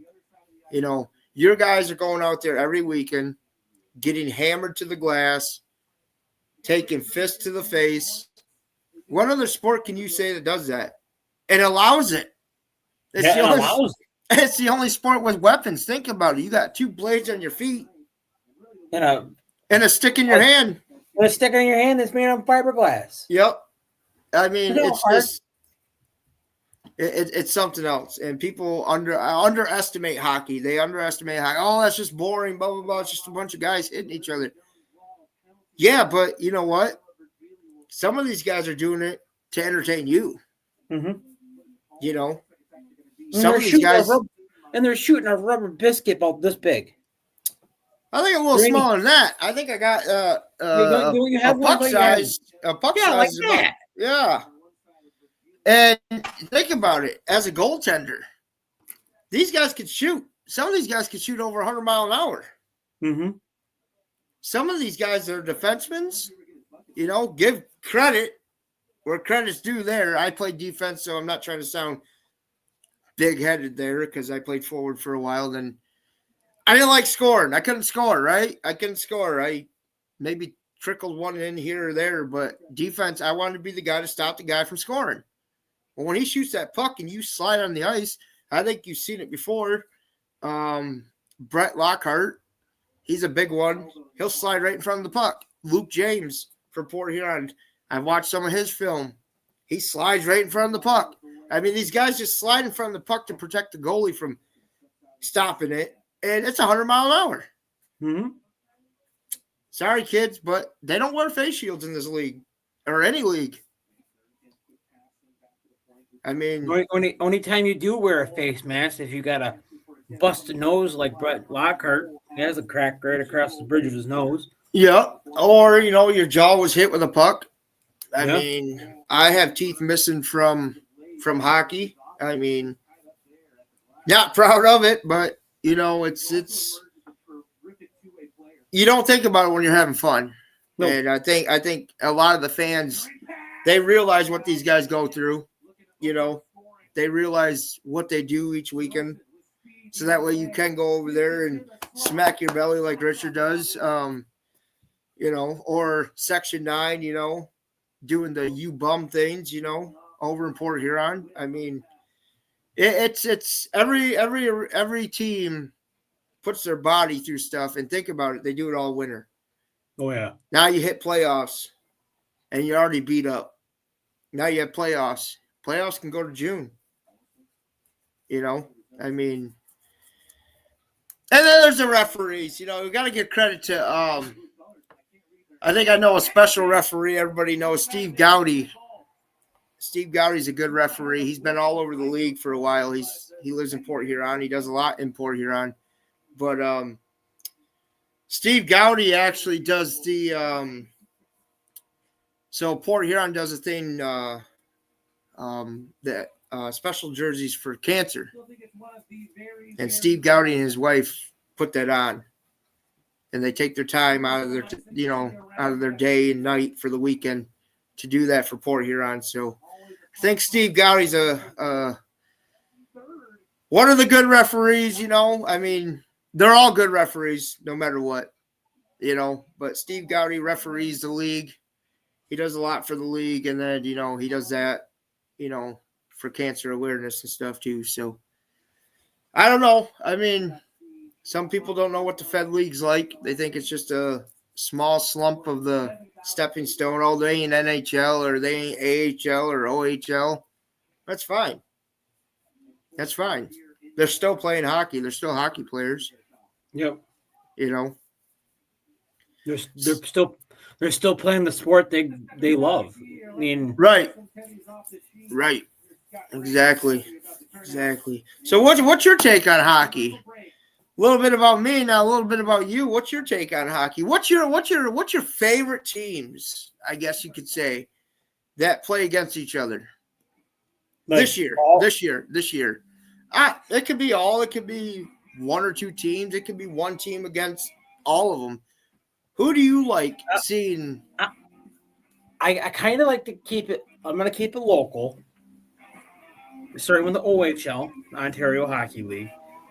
Your guys are going out there every weekend, getting hammered to the glass, taking fists to the face. What other sport can you say that does that? It allows it. It's the only sport with weapons. Think about it. You got two blades on your feet and a stick in your hand. And a stick in your hand that's made of fiberglass. Yep. It's something else. And people underestimate hockey. They underestimate hockey. Oh, that's just boring, blah, blah, blah. It's just a bunch of guys hitting each other. Yeah, but you know what? Some of these guys are doing it to entertain you. Mm-hmm. Some of these guys. And they're shooting a rubber biscuit about this big. I think a little smaller than that. I think I got a puck size. A puck size. Like that. Yeah. And think about it. As a goaltender, these guys could shoot. Some of these guys could shoot over 100 miles an hour. Mm-hmm. Some of these guys are defensemen. Give credit where credit's due there. I played defense, so I'm not trying to sound big-headed there because I played forward for a while. Then I didn't like scoring. I couldn't score, right? I maybe trickled one in here or there, but defense, I wanted to be the guy to stop the guy from scoring. Well, when he shoots that puck and you slide on the ice, I think you've seen it before. Brett Lockhart, he's a big one. He'll slide right in front of the puck. Luke James for Port Huron, I've watched some of his film. He slides right in front of the puck. These guys just slide in front of the puck to protect the goalie from stopping it, and it's 100 miles an hour. Mm-hmm. Sorry, kids, but they don't wear face shields in this league or any league. I mean, only time you do wear a face mask if you got a busted nose like Brett Lockhart. He has a crack right across the bridge of his nose. yeah. Or, your jaw was hit with a puck. I Yeah. mean, I have teeth missing from hockey. I mean, not proud of it, but it's you don't think about it when you're having fun. Nope. And I think a lot of the fans, they realize what these guys go through. They realize what they do each weekend. So that way you can go over there and smack your belly like Richard does. Or Section 9, doing the you bum things, over in Port Huron. I mean, it's every team puts their body through stuff, and think about it, they do it all winter. Oh yeah. Now you hit playoffs and you're already beat up. Now you have playoffs. Playoffs can go to June. I mean, and then there's the referees. We got to give credit to I think I know a special referee everybody knows, Steve Gowdy. Steve Gowdy's a good referee. He's been all over the league for a while. He lives in Port Huron. He does a lot in Port Huron. But Steve Gowdy actually does the so Port Huron does a thing that special jerseys for cancer. And Steve Gowdy and his wife put that on. And they take their time out of their day and night for the weekend to do that for Port Huron. So I think Steve Gowdy's one of the good referees, I mean, they're all good referees no matter what, but Steve Gowdy referees the league. He does a lot for the league, and then, he does that, for cancer awareness and stuff too. So I don't know. I mean, some people don't know what the Fed League's like. They think it's just a small slump of the stepping stone. Oh, they ain't NHL or they ain't AHL or OHL. That's fine. That's fine. They're still playing hockey. They're still hockey players. Yep. They're still playing the sport they love. I mean, right. Exactly. So what's your take on hockey? A little bit about me now, a little bit about you. What's your take on hockey? What's your favorite teams, I guess you could say, that play against each other this year? It could be all. It could be one or two teams. It could be one team against all of them. Who do you like seeing? I kind of like to keep it. I'm going to keep it local. Starting with the OHL, Ontario Hockey League.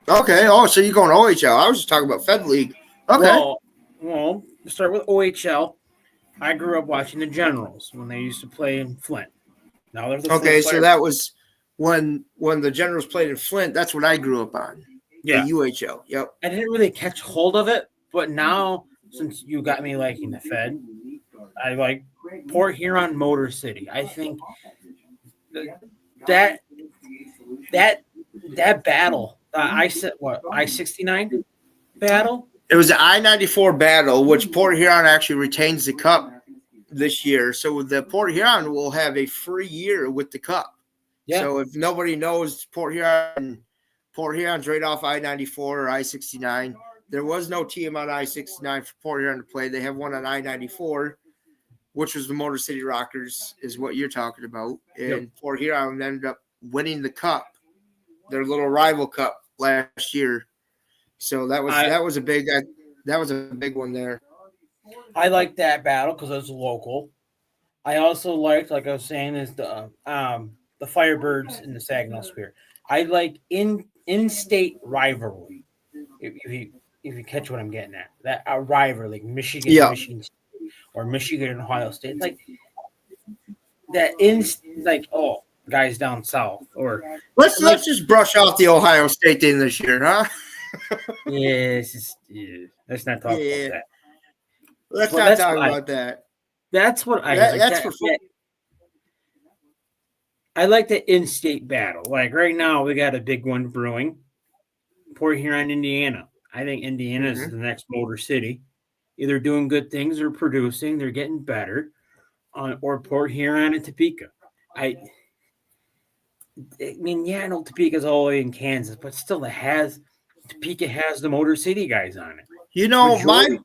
Okay. Oh, so you're going OHL. I was just talking about Fed League. Okay. Well, start with OHL. I grew up watching the Generals when they used to play in Flint. Now they're the Flint so that was when the Generals played in Flint. That's what I grew up on. Yeah. The UHL. Yep. I didn't really catch hold of it, but now since you got me liking the Fed, I like Port Huron Motor City. I think that battle. I-69 battle? It was the I-94 battle, which Port Huron actually retains the cup this year. So the Port Huron will have a free year with the cup. Yeah. So if nobody knows Port Huron's right off I-94 or I-69. There was no team on I-69 for Port Huron to play. They have one on I-94, which was the Motor City Rockers, is what you're talking about. And Port Huron ended up winning the cup, their little rival cup last year. So that was a big one there. I like that battle because it was local. I also liked, like I was saying, is the Firebirds and the Saginaw Spear. I like in-state rivalry. If you catch what I'm getting at, that a rivalry like Michigan, Michigan State, or Michigan and Ohio State, like that guys down south. Or let's just brush off the Ohio State thing this year, huh? Let's not talk about that. Let's not talk about that. That's what I like. That's for fun. I like the in-state battle. Like right now, we got a big one brewing. Port Huron, Indiana. I think Indiana is the next Motor City. either doing good things or producing. They're getting better. Or Port Huron and Topeka. I mean, yeah, I know Topeka's all the way in Kansas, but still, Topeka has the Motor City guys on it. You know, Majority.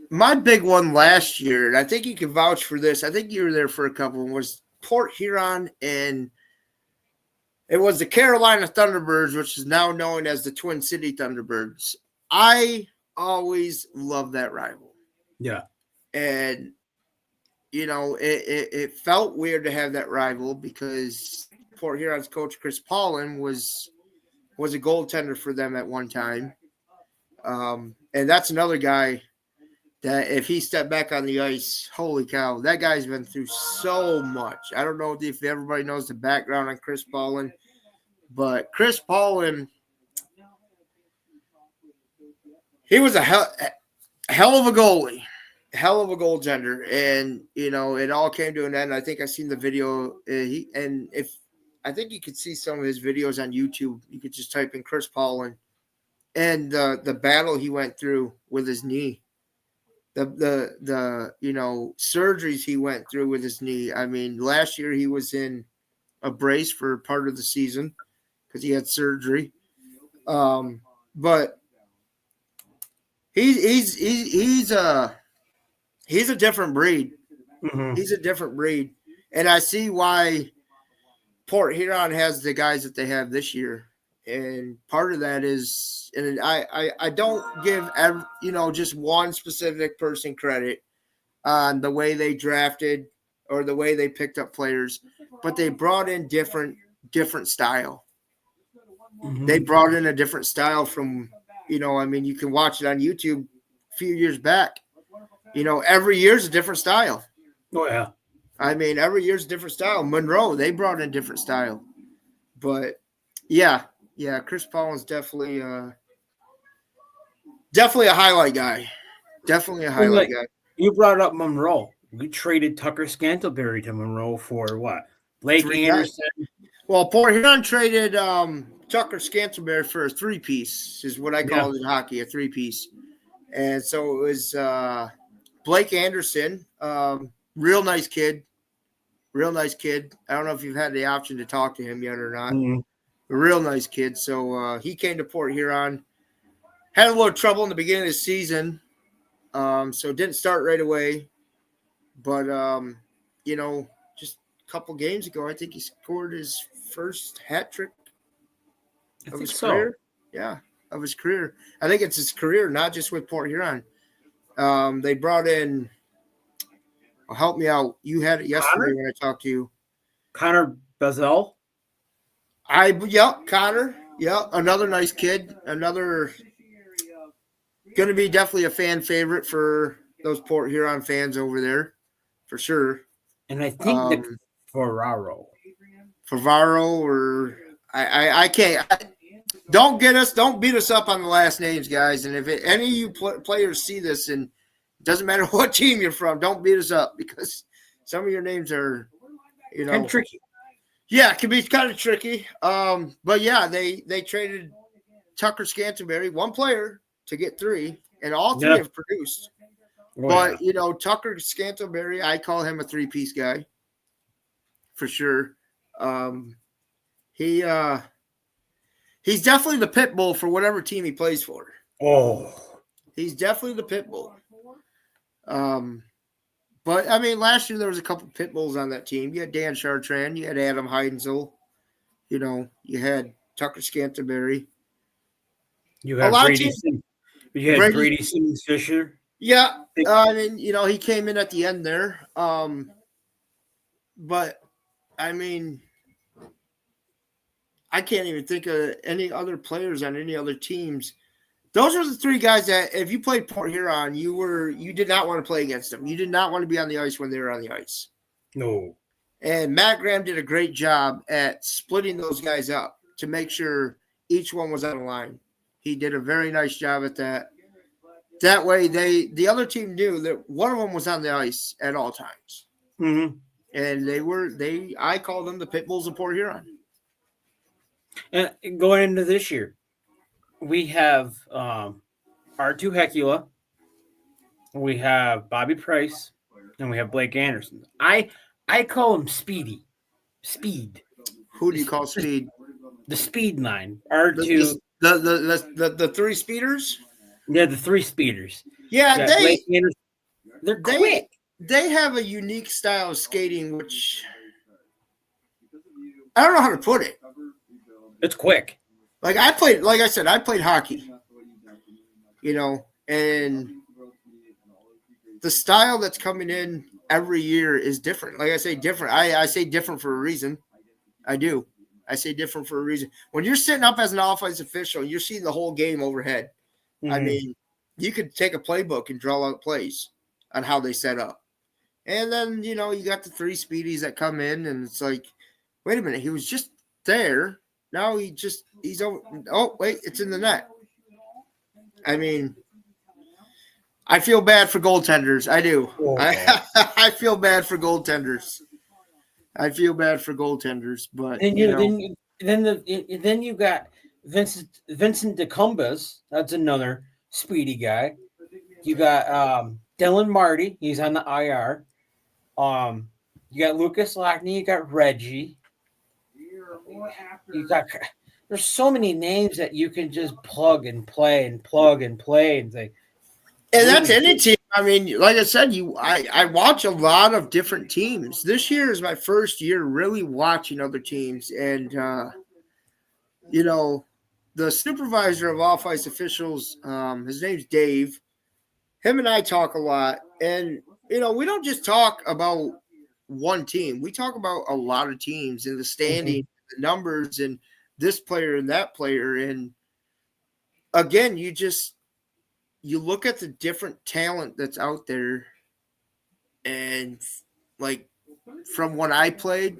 my big one last year, and I think you can vouch for this. I think you were there for a couple. Was Port Huron, and it was the Carolina Thunderbirds, which is now known as the Twin City Thunderbirds. I always loved that rival. Yeah. And you know, it felt weird to have that rival because Port Huron's coach Chris Paulin was a goaltender for them at one time, and that's another guy that if he stepped back on the ice, holy cow, that guy's been through so much. I don't know if everybody knows the background on Chris Paulin, but Chris Paulin, he was a hell of a goalie. Hell of a goaltender, and you know it all came to an end. I think I seen the video. I think you could see some of his videos on YouTube. You could just type in Chris Paulin and the battle he went through with his knee, the surgeries he went through with his knee. I mean, last year he was in a brace for part of the season because he had surgery. But he's a different breed. Mm-hmm. He's a different breed. And I see why Port Huron has the guys that they have this year. And part of that is, and I don't give, just one specific person credit on the way they drafted or the way they picked up players, but they brought in different style. Mm-hmm. They brought in a different style from, you can watch it on YouTube a few years back. Every year's a different style. Oh, yeah. Every year's a different style. Monroe, they brought in a different style. But, yeah, Chris Paulin's definitely a highlight guy. Definitely a highlight guy. You brought up Monroe. We traded Tucker Scantlebury to Monroe for what? Blake Anderson? Well, Port Huron traded Tucker Scantlebury for a three-piece, is what I call it in hockey, a three-piece. And so it was Blake Anderson, real nice kid. I don't know if you've had the option to talk to him yet or not. Mm-hmm. A real nice kid. So he came to Port Huron. Had a little trouble in the beginning of the season, so didn't start right away. But, just a couple games ago, I think he scored his first hat trick of his career. Yeah, of his career. I think it's his career, not just with Port Huron. They brought in – help me out. You had it yesterday when I talked to you. Connor Bazell? Connor. Yeah, another nice kid. Another going to be definitely a fan favorite for those Port Huron fans over there, for sure. And I think Nick Ferraro, or I can't. Don't beat us up on the last names, guys. And if any of you players see this, and it doesn't matter what team you're from, don't beat us up because some of your names are, kind of tricky. Yeah, it can be kind of tricky. But yeah, they traded Tucker Scantlebury, one player, to get three, and all three have produced. Oh, but Tucker Scantlebury, I call him a three-piece guy for sure. He's definitely the pit bull for whatever team he plays for. Oh, he's definitely the pit bull. But last year there was a couple pit bulls on that team. You had Dan Chartrand, you had Adam Heidensel, you had Tucker Scantlebury. You had Brady Simmons Fisher. Yeah, he came in at the end there. But I can't even think of any other players on any other teams. Those are the three guys that if you played Port Huron, you did not want to play against them. You did not want to be on the ice when they were on the ice. No. And Matt Graham did a great job at splitting those guys up to make sure each one was on the line. He did a very nice job at that. That way, the other team knew that one of them was on the ice at all times. Mm-hmm. And I call them the pit bulls of Port Huron. And going into this year, we have Artu Hekula, we have Bobby Price, and we have Blake Anderson. I call him Speedy. Speed. Who do you call Speed? The speed line. R2. The three speeders? Yeah, the three speeders. Yeah, they're quick. They have a unique style of skating, which I don't know how to put it. It's quick. Like I said, I played hockey. And the style that's coming in every year is different. Like I say, different. I say different for a reason. I do. I say different for a reason. When you're sitting up as an offensive official, you're seeing the whole game overhead. Mm-hmm. I mean, you could take a playbook and draw out plays on how they set up. And then, you got the three speedies that come in, and it's like, wait a minute, he was just there. Now he's over. Oh, wait, it's in the net. I mean, I feel bad for goaltenders. I do. Oh, I feel bad for goaltenders. But then you got Vincent DeCumbas. That's another speedy guy. You got Dylan Marty. He's on the IR. You got Lucas Lockney. You got Reggie. There's so many names that you can just plug and play and say. And that's any team. I mean, like I said, I watch a lot of different teams. This year is my first year really watching other teams. And, the supervisor of off-ice officials, his name's Dave. Him and I talk a lot. And, we don't just talk about one team. We talk about a lot of teams and the standing, the numbers, and this player and that player. And, again, you look at the different talent that's out there, and like from when I played,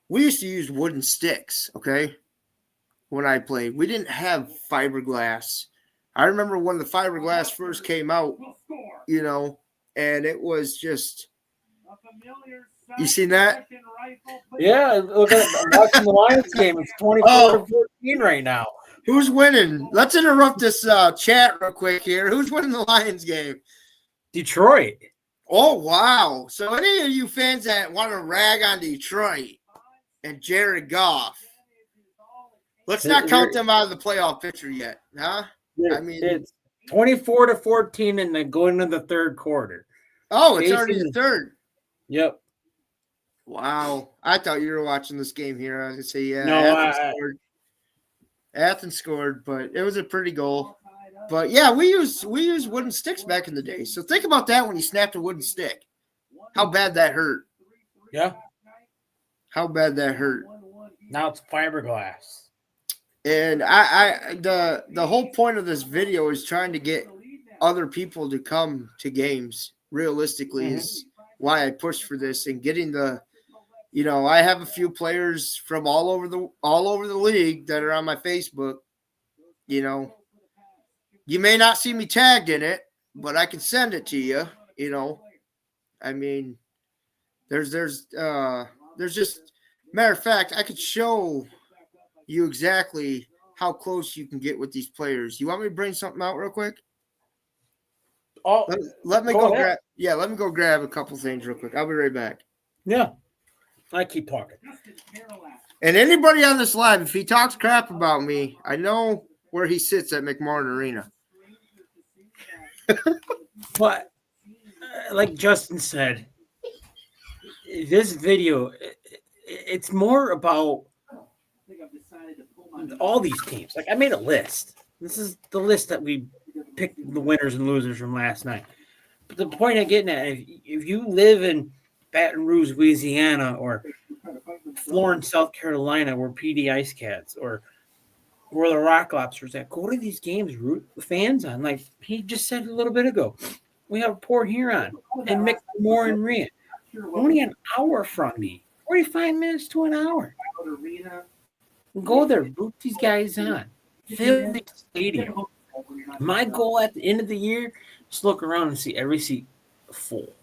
we used to use wooden sticks, okay? When I played, we didn't have fiberglass. I remember when the fiberglass first came out, and it was just, you seen that? Yeah, look at I'm watching the Lions game. It's 24-14 right now. Who's winning? Let's interrupt this chat real quick here. Who's winning the Lions game? Detroit. Oh, wow. So any of you fans that want to rag on Detroit and Jared Goff, let's not count them out of the playoff picture yet, huh? I mean, it's 24-14 and then going into the third quarter. Oh, it's already the third. Yep. Wow. I thought you were watching this game here. I was going to say, yeah. No, Athens scored, but it was a pretty goal. But yeah, we used wooden sticks back in the day. So think about that when you snapped a wooden stick. How bad that hurt. Yeah. How bad that hurt. Now it's fiberglass. And the whole point of this video is trying to get other people to come to games. Realistically, is why I pushed for this, and getting the. I have a few players from all over the league that are on my Facebook. You may not see me tagged in it, but I can send it to you. I mean, there's just matter of fact, I could show you exactly how close you can get with these players. You want me to bring something out real quick? Oh, let me go grab. Yeah, let me go grab a couple things real quick. I'll be right back. Yeah. I keep talking. And anybody on this live, if he talks crap about me, I know where he sits at McMorran Arena. But like Justin said, this video, it's more about all these teams. Like I made a list. This is the list that we picked the winners and losers from last night. But the point I'm getting at, if you live in Baton Rouge, Louisiana, or Florence, South Carolina, where PD Ice Cats, or where the Rock Lobsters at, go to these games, root the fans on. Like he just said a little bit ago, we have Port Huron and McMorran Arena. Only an hour from me, 45 minutes to an hour. Go there, root these guys on. Fill the stadium. My goal at the end of the year is to look around and see every seat full.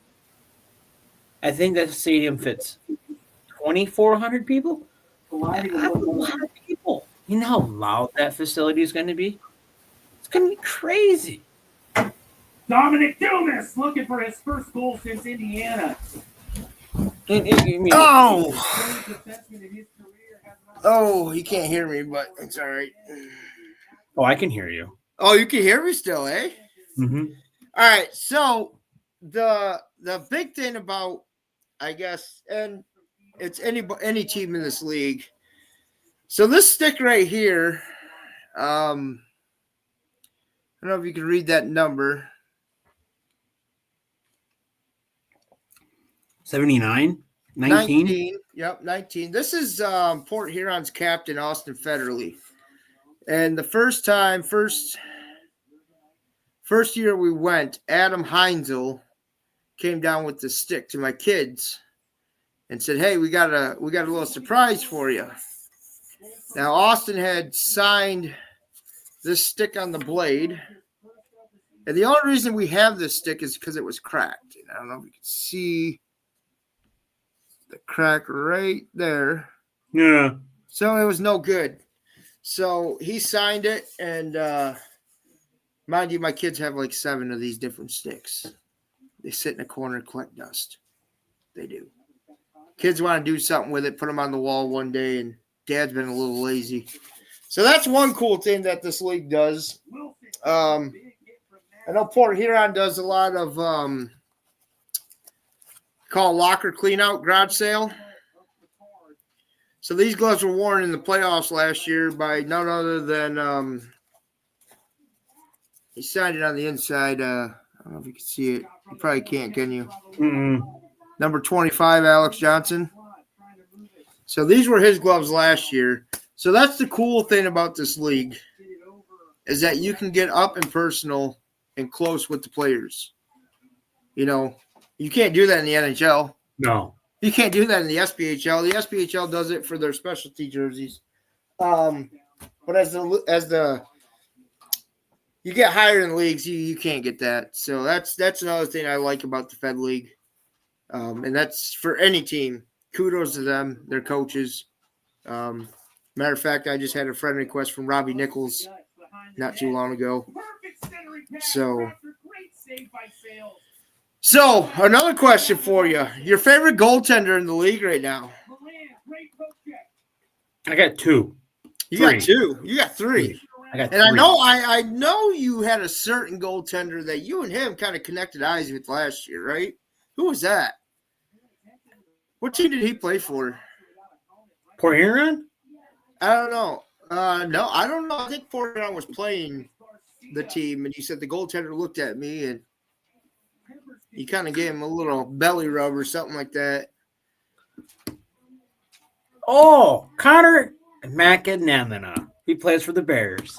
I think that stadium fits 2,400 people. That's a lot of people. You know how loud that facility is going to be? It's going to be crazy. Dominic Dumas looking for his first goal since Indiana. Oh, you can't hear me, but it's all right. Oh, I can hear you. Oh, you can hear me still, eh? Mm-hmm. All right. So the big thing about, I guess, and it's any team in this league. So this stick right here, I don't know if you can read that number. 79? 19? Yep, 19. This is Port Huron's captain, Austin Federley. And the first year we went, Adam Heinzel came down with the stick to my kids and said, "Hey, we got a little surprise for you." Now, Austin had signed this stick on the blade. And the only reason we have this stick is because it was cracked. And I don't know if you can see the crack right there. Yeah. So it was no good. So he signed it. And mind you, my kids have like 7 of these different sticks. They sit in a corner and collect dust. They do. Kids want to do something with it, put them on the wall one day, and Dad's been a little lazy. So that's one cool thing that this league does. I know Port Huron does a lot of called locker clean out garage sale. So these gloves were worn in the playoffs last year by none other than he signed it on the inside. I don't know if you can see it. You probably can't, can you? Mm-mm. Number 25, Alex Johnson. So these were his gloves last year. So that's the cool thing about this league is that you can get up and personal and close with the players. You know, you can't do that in the NHL. No. You can't do that in the SPHL. The SPHL does it for their specialty jerseys. But as the you get higher in leagues, you can't get that. So that's another thing I like about the Fed League. And that's for any team. Kudos to them, their coaches. Matter of fact, I just had a friend request from Robbie Nichols not too long ago. So another question for you. Your favorite goaltender in the league right now? I got 2. You got 2. You got 3. I got and 3. I know you had a certain goaltender that you and him kind of connected eyes with last year, right? Who was that? What team did he play for? Port Huron? I don't know. No, I don't know. I think Port Huron was playing the team, and he said the goaltender looked at me, and he kind of gave him a little belly rub or something like that. Oh, Connor McNamara. He plays for the Bears.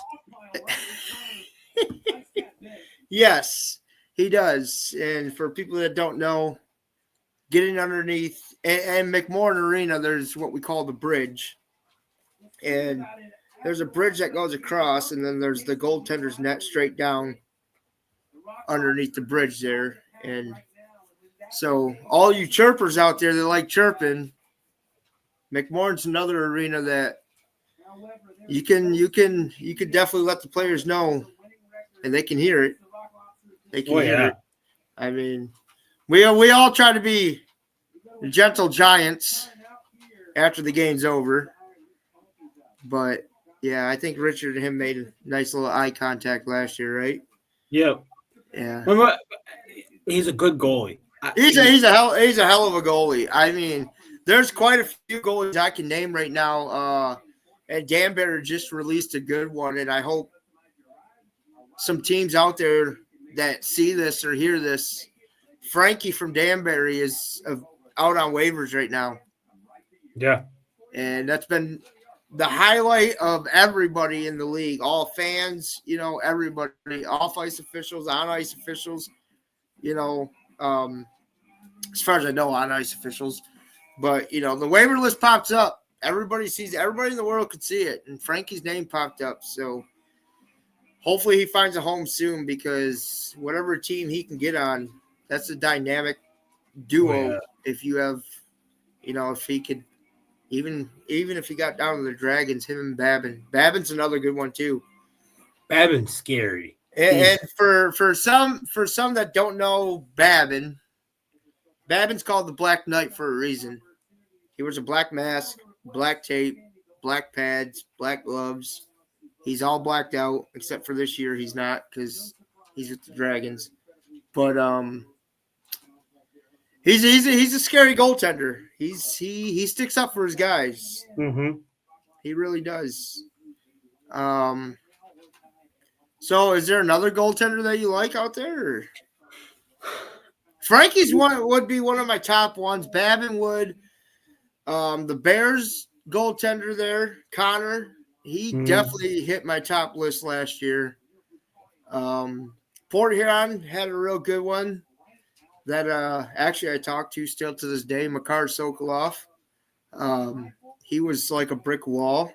Yes, he does. And for people that don't know, getting underneath and McMorran Arena, there's what we call the bridge. And there's a bridge that goes across, and then there's the goaltender's net straight down underneath the bridge there. And so all you chirpers out there that like chirping, McMorran's another arena that you could definitely let the players know, and they can hear it. They can hear it. I mean, we all try to be gentle giants after the game's over. But, yeah, I think Richard and him made a nice little eye contact last year, right? Yep. Yeah. He's a good goalie. He's a hell of a goalie. I mean, there's quite a few goalies I can name right now. And Danbury just released a good one, and I hope some teams out there that see this or hear this, Frankie from Danbury is out on waivers right now. Yeah. And that's been the highlight of everybody in the league, all fans, everybody, off-ice officials, on-ice officials, as far as I know, on-ice officials. But, the waiver list pops up. Everybody sees it. Everybody in the world could see it. And Frankie's name popped up. So hopefully he finds a home soon because whatever team he can get on, that's a dynamic duo. Oh, yeah. If you have, if he could, even if he got down to the Dragons, him and Babin. Babin's another good one too. Babin's scary. And for some that don't know Babin's called the Black Knight for a reason. He wears a black mask, black tape, black pads, black gloves. He's all blacked out, except for this year he's not because he's with the Dragons. But he's a scary goaltender. He sticks up for his guys. Mm-hmm. He really does. So is there another goaltender that you like out there? Or? Frankie's would be one of my top ones. Babin would. The Bears goaltender there, Connor, he definitely hit my top list last year. Port Huron had a real good one that actually I talked to still to this day, Makar Sokolov. He was like a brick wall.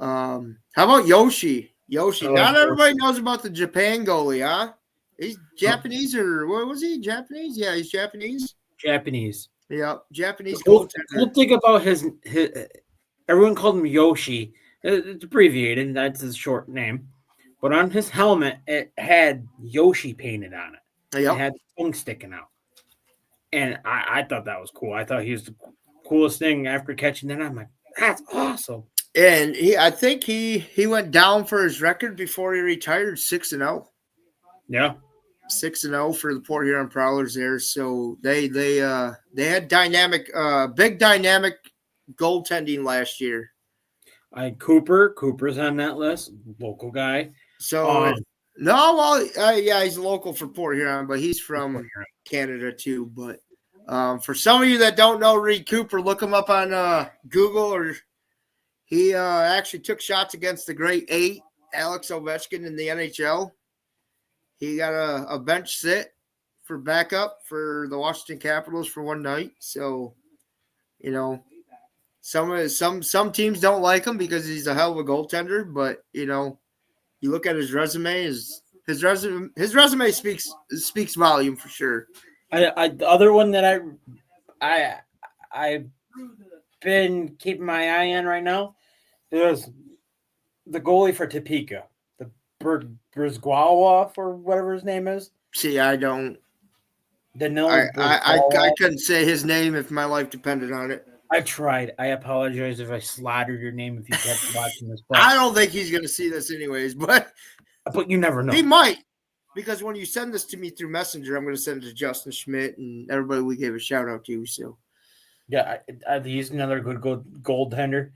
How about Yoshi? Not everybody knows about the Japan goalie, huh? He's Japanese or what was he? Japanese? Yeah, he's Japanese. Yeah, Japanese goaltender. Cool thing about his everyone called him Yoshi. It's abbreviated, that's his short name. But on his helmet, it had Yoshi painted on it. Yep. It had the tongue sticking out. And I thought that was cool. I thought he was the coolest thing after catching that. I'm like, that's awesome. And I think he went down for his record before he retired, 6-0. Yeah. 6-0 for the Port Huron Prowlers there. So they had big dynamic goaltending last year. Cooper's on that list, local guy. So he's local for Port Huron, but he's from Canada too. But for some of you that don't know Reed Cooper, look him up on Google. Or he actually took shots against the great 8, Alex Ovechkin in the NHL. He got a bench sit for backup for the Washington Capitals for one night. So, some teams don't like him because he's a hell of a goaltender. But you look at his resume. His resume speaks volume for sure. The other one that I've been keeping my eye on right now is the goalie for Topeka. Brzgwalov or whatever his name is. See, I don't. I couldn't say his name if my life depended on it. I tried. I apologize if I slaughtered your name if you kept watching this. I don't think he's going to see this anyways, but you never know. He might, because when you send this to me through Messenger, I'm going to send it to Justin Schmidt and everybody we gave a shout out to. So, yeah, he's another good goaltender,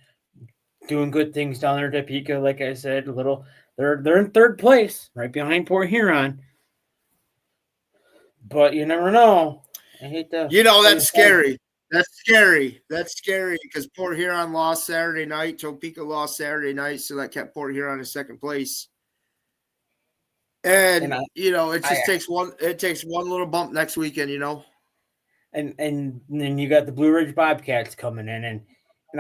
doing good things down there at Topeka. Like I said, They're in third place, right behind Port Huron. But you never know. I hate to. That's scary. That's scary because Port Huron lost Saturday night. Topeka lost Saturday night, so that kept Port Huron in second place. And it just takes one. It takes one little bump next weekend. And then you got the Blue Ridge Bobcats coming in, and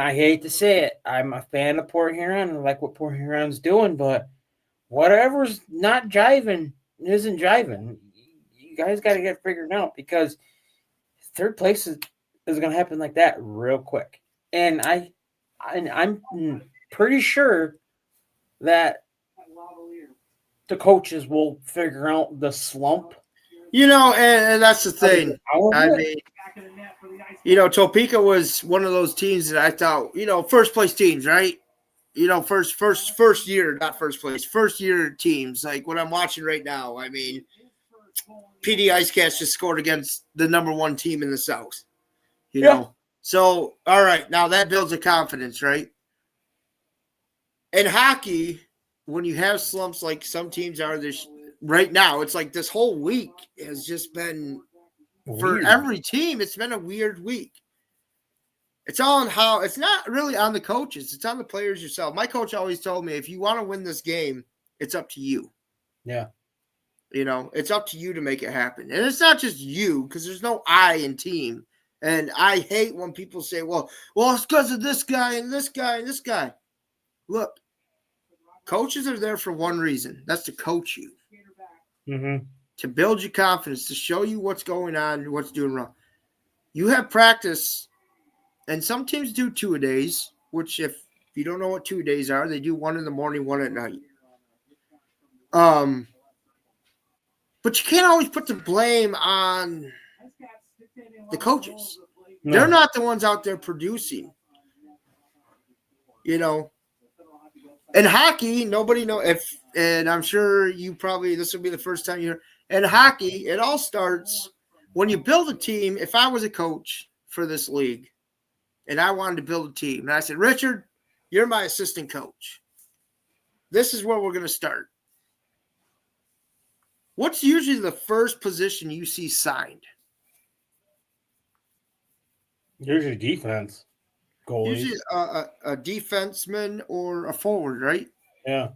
I hate to say it, I'm a fan of Port Huron and like what Port Huron's doing, but whatever's not jiving isn't jiving. You guys got to get figured out because third place is going to happen like that real quick. And I'm pretty sure that the coaches will figure out the slump. And that's the thing. I mean, Topeka was one of those teams that I thought, first place teams, right? First year, not first place, first year teams. Like what I'm watching right now. I mean, PD IceCats just scored against the number one team in the South. You know, so all right, now that builds a confidence, right? In hockey, when you have slumps like some teams are this right now, it's like this whole week has just been weird. For every team. It's been a weird week. It's all on how. It's not really on the coaches. It's on the players yourself. My coach always told me, if you want to win this game, it's up to you. Yeah. It's up to you to make it happen. And it's not just you, because there's no I in team. And I hate when people say, well, it's because of this guy and this guy and this guy. Look, coaches are there for one reason. That's to coach you. Mm-hmm. To build your confidence, to show you what's going on and what's doing wrong. You have practice, and some teams do 2-a-days, which if you don't know what 2 days are, they do one in the morning, one at night. But you can't always put the blame on the coaches. No. They're not the ones out there producing. You know, in hockey, nobody know if, and I'm sure you probably, this will be the first time you hear, in hockey, it all starts when you build a team. If I was a coach for this league and I wanted to build a team, and I said, Richard, you're my assistant coach. This is where we're going to start. What's usually the first position you see signed? Usually defense. Goalies. Usually a defenseman or a forward, right? Yeah.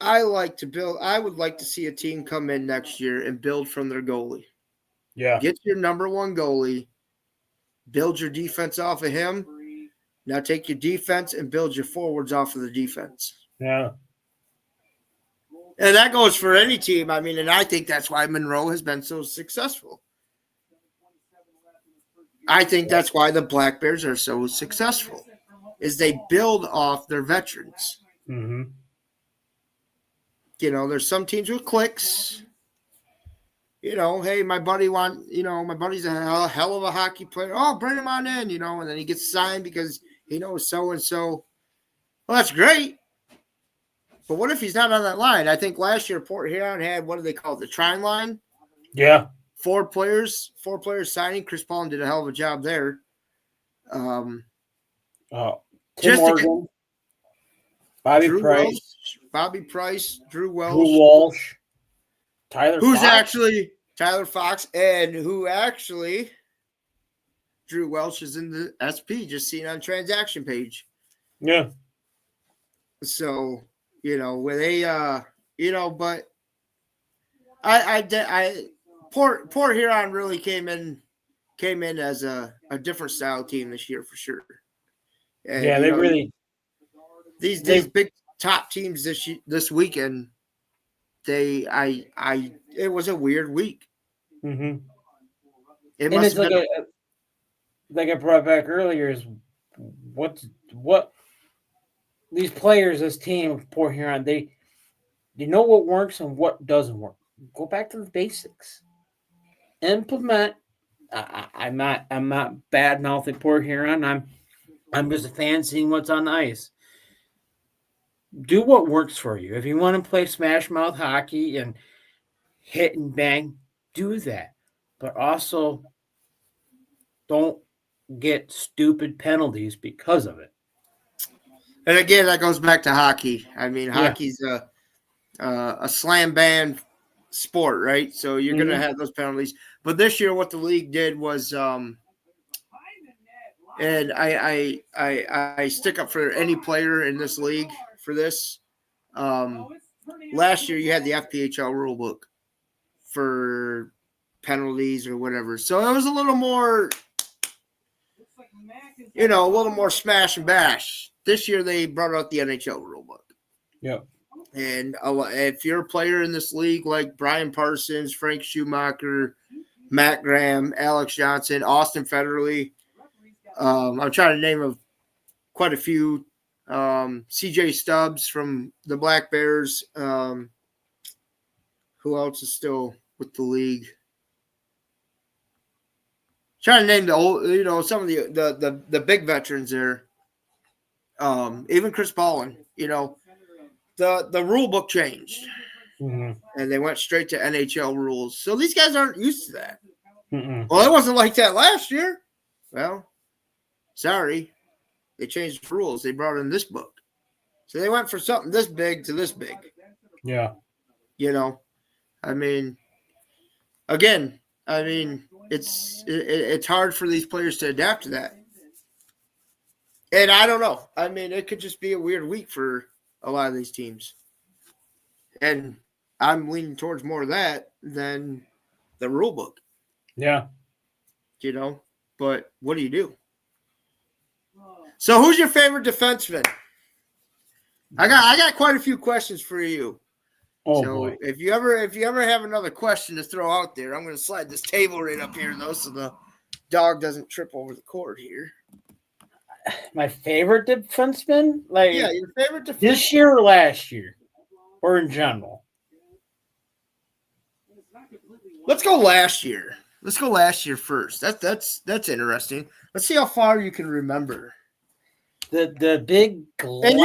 I would like to see a team come in next year and build from their goalie. Yeah. Get your number one goalie, build your defense off of him. Now take your defense and build your forwards off of the defense. Yeah. And that goes for any team. I mean, and I think that's why Monroe has been so successful. I think that's why the Black Bears are so successful, is they build off their veterans. Mm-hmm. You know, there's some teams with clicks. You know, hey, my buddy's a hell of a hockey player. Oh, bring him on in, and then he gets signed because he knows so-and-so. Well, that's great. But what if he's not on that line? I think last year Port Huron had, what do they call it, the Trine line? Yeah. Four players signing. Chris Paulin did a hell of a job there. Tim Just Morgan, Bobby Drew Price, Welsh, Bobby Price, Drew Welsh. Drew Walsh, Tyler Who's Fox. actually Tyler Fox, and who actually Drew Welsh is in the SP, just seen on transaction page. Yeah. So, where they, but I Port Huron really came in as a different style team this year for sure. And, Yeah, these big top teams this weekend. It was a weird week. Mm-hmm. It And must it's have been like I brought back earlier is what these players, this team of Port Huron, they know what works and what doesn't work. Go back to the basics. Implement. I'm not bad mouthing Port Huron. I'm just a fan seeing what's on the ice. Do what works for you. If you want to play smash mouth hockey and hit and bang, do that. But also don't get stupid penalties because of it. And again, that goes back to hockey. I mean, hockey's a slam band sport, right? So you're going to have those penalties. But this year, what the league did was, and I stick up for any player in this league for this. Last year, you had the FPHL rule book for penalties or whatever. So it was a little more, a little more smash and bash. This year, they brought out the NHL rule book. Yeah. And if you're a player in this league like Brian Parsons, Frank Schumacher, Matt Graham, Alex Johnson, Austin Federley, I'm trying to name quite a few. CJ Stubbs from the Black Bears. Who else is still with the league? Trying to name the old, some of the big veterans there. Even Chris Paulin, the rule book changed, and they went straight to NHL rules. So these guys aren't used to that. Well, it wasn't like that last year. Well, sorry, they changed the rules. They brought in this book, so they went from something this big to this big. Yeah, I mean, again, it's hard for these players to adapt to that. And I don't know. I mean, it could just be a weird week for a lot of these teams. And I'm leaning towards more of that than the rule book. Yeah. But what do you do? So who's your favorite defenseman? I got quite a few questions for you. Oh, so boy. if you ever have another question to throw out there, I'm going to slide this table right up here though so the dog doesn't trip over the cord here. My favorite defenseman? Your favorite defenseman. This year or last year? Or in general? Let's go last year. Let's go last year first. That's interesting. Let's see how far you can remember. The big glass. And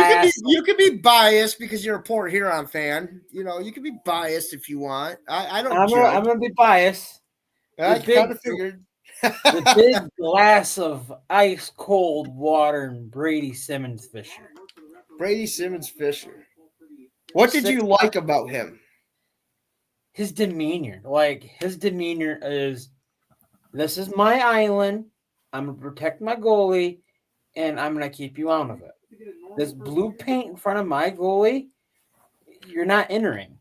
you can be biased because you're a Port Huron fan. You know, you can be biased if you want. I don't I'm judge. gonna be biased. I kind of figured. The big glass of ice cold water and Brady Simmons Fisher. Brady Simmons Fisher. What did you like about him? His demeanor. Like, his demeanor is, this is my island. I'm going to protect my goalie, and I'm going to keep you out of it. This blue paint in front of my goalie, you're not entering.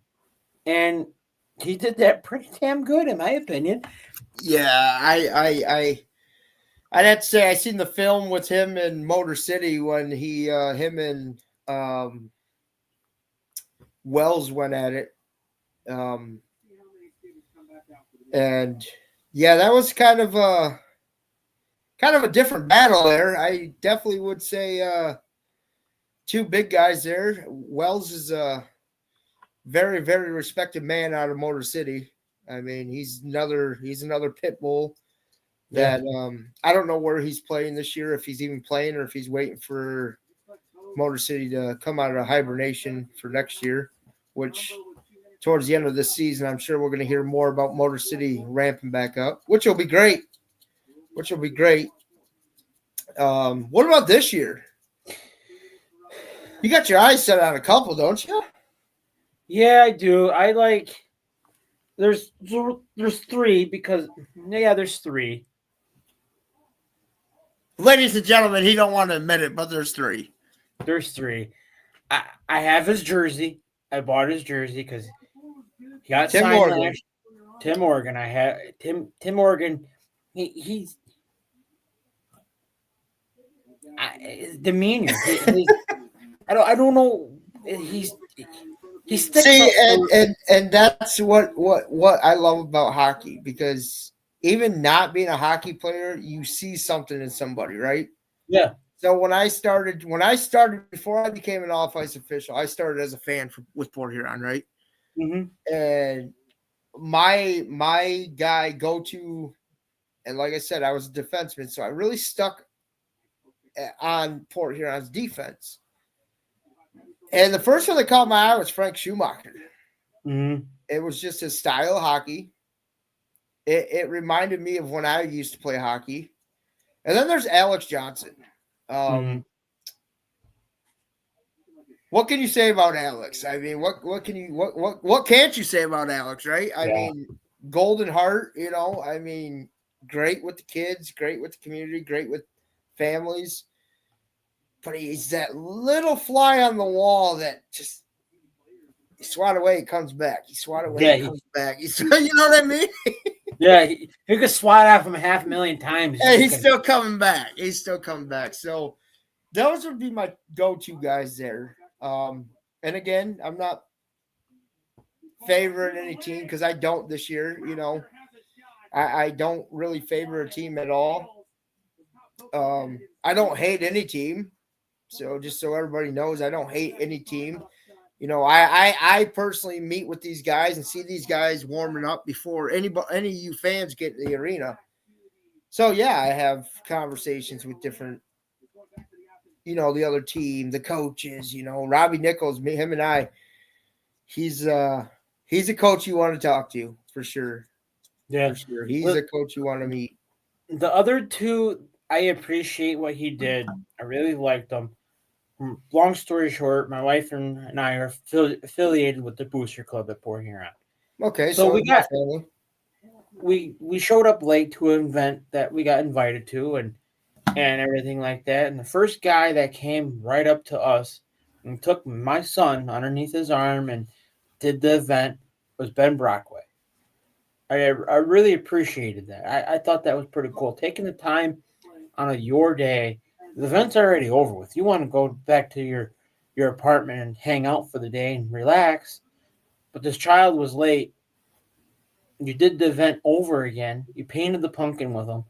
And he did that pretty damn good, in my opinion. Yeah, I'd have to say I seen the film with him in Motor City when him and Wells went at it. And yeah, that was kind of a different battle there. I definitely would say two big guys there. Wells is a very, very respected man out of Motor City. I mean, he's another pit bull that I don't know where he's playing this year, if he's even playing or if he's waiting for Motor City to come out of hibernation for next year, which towards the end of this season, I'm sure we're going to hear more about Motor City ramping back up, which will be great. What about this year? You got your eyes set on a couple, don't you? Yeah, I do. I like. There's three because there's three. Ladies and gentlemen, he don't want to admit it, but there's three. There's three. I have his jersey. I bought his jersey because he got Tim signed Morgan. last. Tim Morgan. I have Tim Morgan. He's his demeanor. I don't know. He sticks. See, and that's what I love about hockey, because even not being a hockey player, you see something in somebody, right? Yeah. So when I started before I became an off-ice official, I started as a fan with Port Huron, right? Mm-hmm. And my guy go-to, and like I said, I was a defenseman, so I really stuck on Port Huron's defense. And the first one that caught my eye was Frank Schumacher. Mm-hmm. It was just his style of hockey. It reminded me of when I used to play hockey. And then there's Alex Johnson. What can you say about Alex? I mean, what can't you say about Alex, right? I mean, golden heart, you know, I mean, great with the kids, great with the community, great with families. But he's that little fly on the wall that just he swat away, he comes back. He swat away, he comes back. You know what I mean? Yeah, he could swat at him 500,000 times. Yeah, he's still coming back. He's still coming back. So those would be my go-to guys there. And again, I'm not favoring any team because I don't this year. You know, I don't really favor a team at all. I don't hate any team. So just so everybody knows, I don't hate any team. You know, I personally meet with these guys and see these guys warming up before any of you fans get in the arena. So yeah, I have conversations with different, you know, the other team, the coaches. You know, Robbie Nichols, him and I. He's a coach you want to talk to for sure. Yeah, for sure. He's a coach you want to meet. The other two, I appreciate what he did. I really liked him. Long story short, my wife and I are affiliated with the Booster Club at Port Huron. Okay, so we showed up late to an event that we got invited to and everything like that. And the first guy that came right up to us and took my son underneath his arm and did the event was Ben Brockway. I really appreciated that. I thought that was pretty cool. Taking the time on your day. The event's already over with. You want to go back to your apartment and hang out for the day and relax. But this child was late. You did the event over again. You painted the pumpkin with him.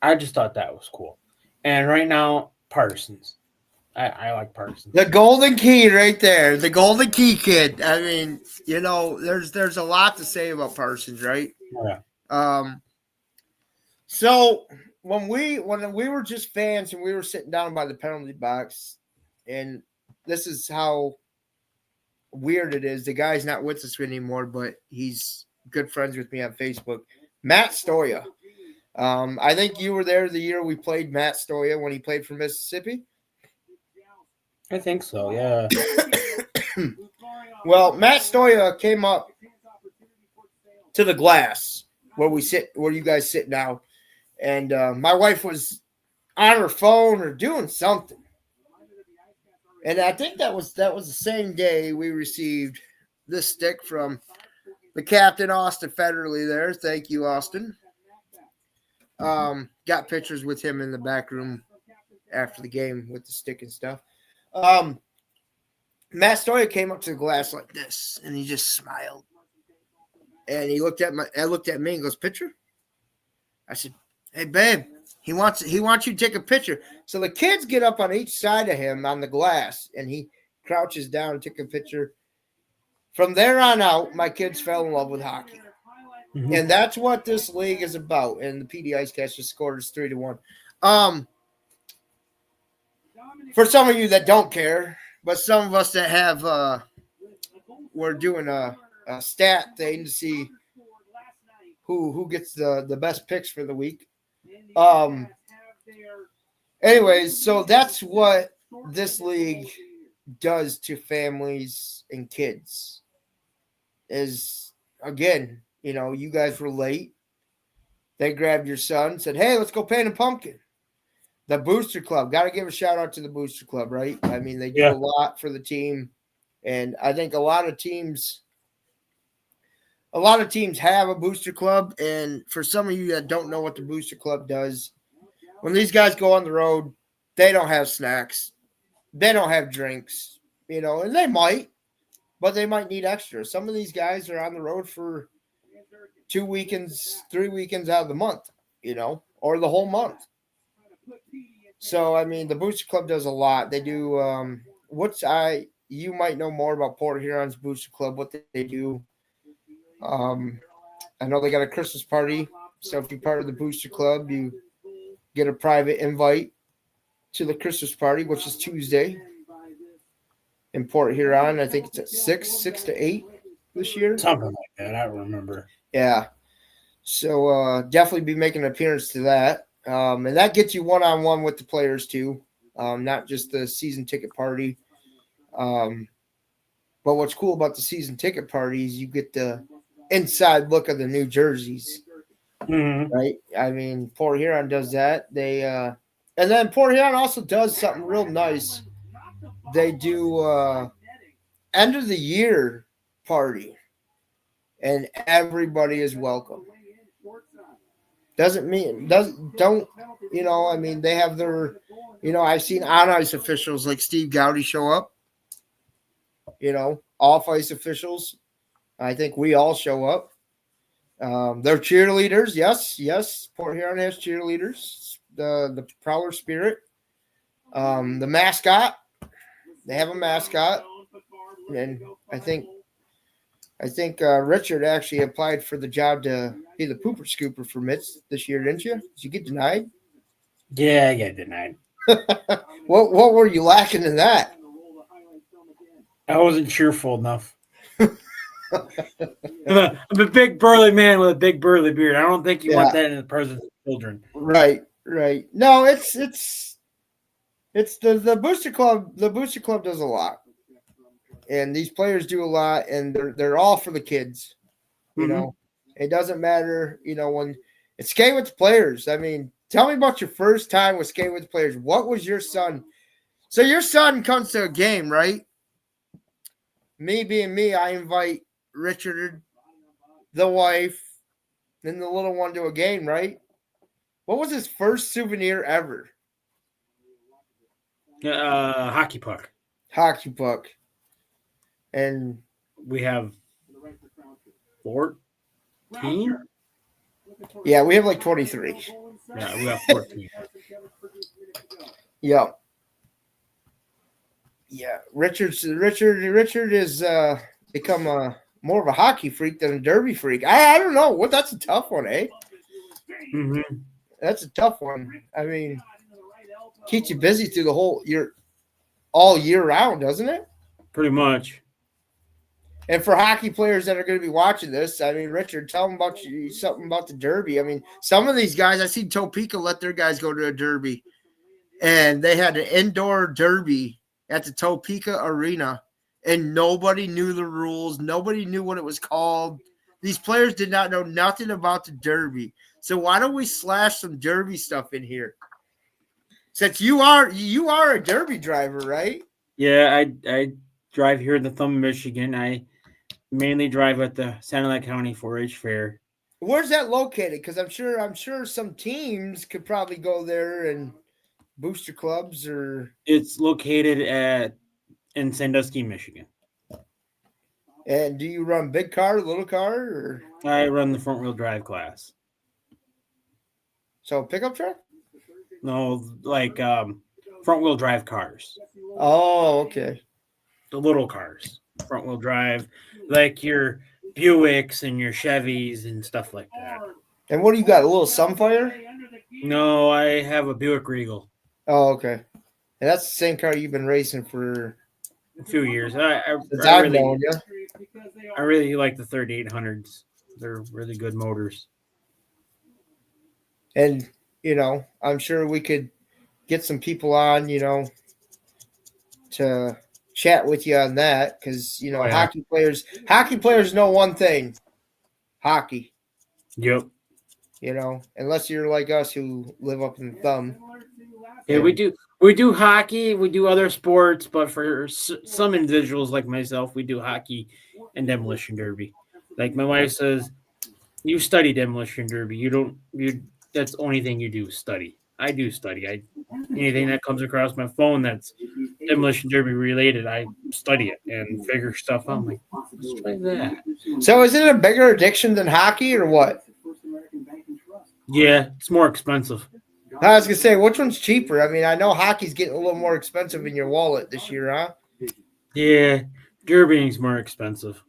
I just thought that was cool. And right now, partisans. I like Parsons. The golden key right there. The golden key kid. I mean, there's a lot to say about Parsons, right? Yeah. So when we were just fans and we were sitting down by the penalty box, and this is how weird it is. The guy's not with us anymore, but he's good friends with me on Facebook. Matt Stoya. I think you were there the year we played Matt Stoya when he played for Mississippi. I think so, yeah. Well, Matt Stoya came up to the glass where you guys sit now, and my wife was on her phone or doing something, and I think that was the same day we received this stick from the captain, Austin Federley. There, thank you, Austin. Got pictures with him in the back room after the game with the stick and stuff. Matt Stoya came up to the glass like this, and he just smiled. And he looked at me and goes, "Picture?" I said, "Hey, babe, he wants you to take a picture." So the kids get up on each side of him on the glass, and he crouches down and took a picture. From there on out, my kids fell in love with hockey. Mm-hmm. And that's what this league is about. And the PD Icecast just scored us 3-1. For some of you that don't care, but some of us that have, we're doing a stat thing to see who gets the best picks for the week. Anyways, so that's what this league does to families and kids. Is, again, you guys were late. They grabbed your son, said, "Hey, let's go paint a pumpkin." The Booster Club, got to give a shout out to the Booster Club, right? I mean, they do a lot for the team, and I think a lot of teams have a Booster Club. And for some of you that don't know what the Booster Club does, when these guys go on the road, they don't have snacks, they don't have drinks, and they might, but they might need extra. Some of these guys are on the road for 2 weekends, 3 weekends out of the month, or the whole month. So, I mean, the Booster Club does a lot. They do you might know more about Port Huron's Booster Club, what they do. I know they got a Christmas party. So if you're part of the Booster Club, you get a private invite to the Christmas party, which is Tuesday in Port Huron. I think it's at 6 to 8 this year. Something like that. I don't remember. Yeah. So definitely be making an appearance to that. And that gets you one-on-one with the players too, not just the season ticket party. But what's cool about the season ticket parties, you get the inside look of the new jerseys, right? I mean, Port Huron does that. They and then Port Huron also does something real nice. They do end of the year party, and everybody is welcome. Doesn't mean don't I mean, they have their I've seen on ice officials like Steve Gowdy show up. Off ice officials. I think we all show up. They're cheerleaders. Yes. Port Huron has cheerleaders. The Prowler Spirit. The mascot. They have a mascot, and I think Richard actually applied for the job to be the pooper scooper for Mitts this year, didn't you? Did you get denied? Yeah, I got denied. What were you lacking in that? I wasn't cheerful enough. I'm a big burly man with a big burly beard. I don't think you want that in the presence of children. Right. No, it's the Booster Club. The Booster Club does a lot, and these players do a lot, and they're all for the kids. It doesn't matter. When it's skate with the players. I mean, tell me about your first time with skate with the players. What was your son? So your son comes to a game, right? Me being me, I invite Richard, the wife, and the little one to a game, right? What was his first souvenir ever? Hockey puck. Hockey puck. And we have 14? Yeah, we have like 23. Yeah, we have 14. Yeah. Yeah, Richard is become more of a hockey freak than a derby freak. I don't know what. That's a tough one, eh? Mm-hmm. That's a tough one. I mean, keeps you busy through the whole year, all year round, doesn't it? Pretty much. And for hockey players that are going to be watching this, I mean, Richard, tell them about something about the derby. I mean, some of these guys, I see Topeka let their guys go to a derby, and they had an indoor derby at the Topeka Arena, and nobody knew the rules. Nobody knew what it was called. These players did not know nothing about the derby. So why don't we slash some derby stuff in here? Since you are a derby driver, right? Yeah, I drive here in the Thumb, Michigan. I mainly drive at the Satellite County 4-H Fair. Where's that located? Because I'm sure some teams could probably go there and booster clubs or. It's located in Sandusky, Michigan. And do you run big car, little car, or? I run the front wheel drive class. So pickup truck? No, like front wheel drive cars. Oh, okay. The little cars, front wheel drive, like your Buicks and your Chevys and stuff like that. And what do you got? A little Sunfire? No, I have a Buick Regal. Oh, okay. And that's the same car you've been racing for a few years. I really like the 3800s. They're really good motors. And, I'm sure we could get some people on, to chat with you on that because, hockey players know one thing, hockey. Yep. Unless you're like us who live up in the Thumb. Yeah, we do hockey, we do other sports, but for some individuals like myself, we do hockey and demolition derby. Like my wife says, you study demolition derby. That's the only thing you do, study. I do study. Anything that comes across my phone that's demolition derby related, I study it and figure stuff out. I'm like, let's try that. So is it a bigger addiction than hockey or what? Yeah, it's more expensive. I was going to say, which one's cheaper? I mean, I know hockey's getting a little more expensive in your wallet this year, huh? Yeah, derbying's more expensive.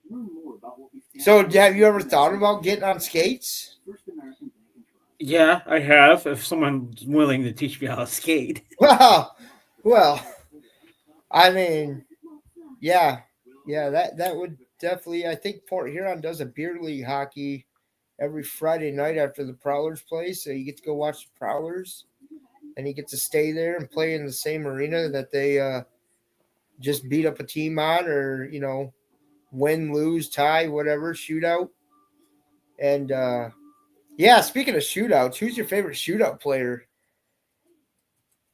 So have you ever thought about getting on skates? Yeah, I have. If someone's willing to teach me how to skate. Well, I mean, yeah, that would definitely. I think Port Huron does a beer league hockey every Friday night after the Prowlers play, so you get to go watch the Prowlers, and you get to stay there and play in the same arena that they just beat up a team on, or win, lose, tie, whatever, shootout. And yeah, speaking of shootouts, who's your favorite shootout player?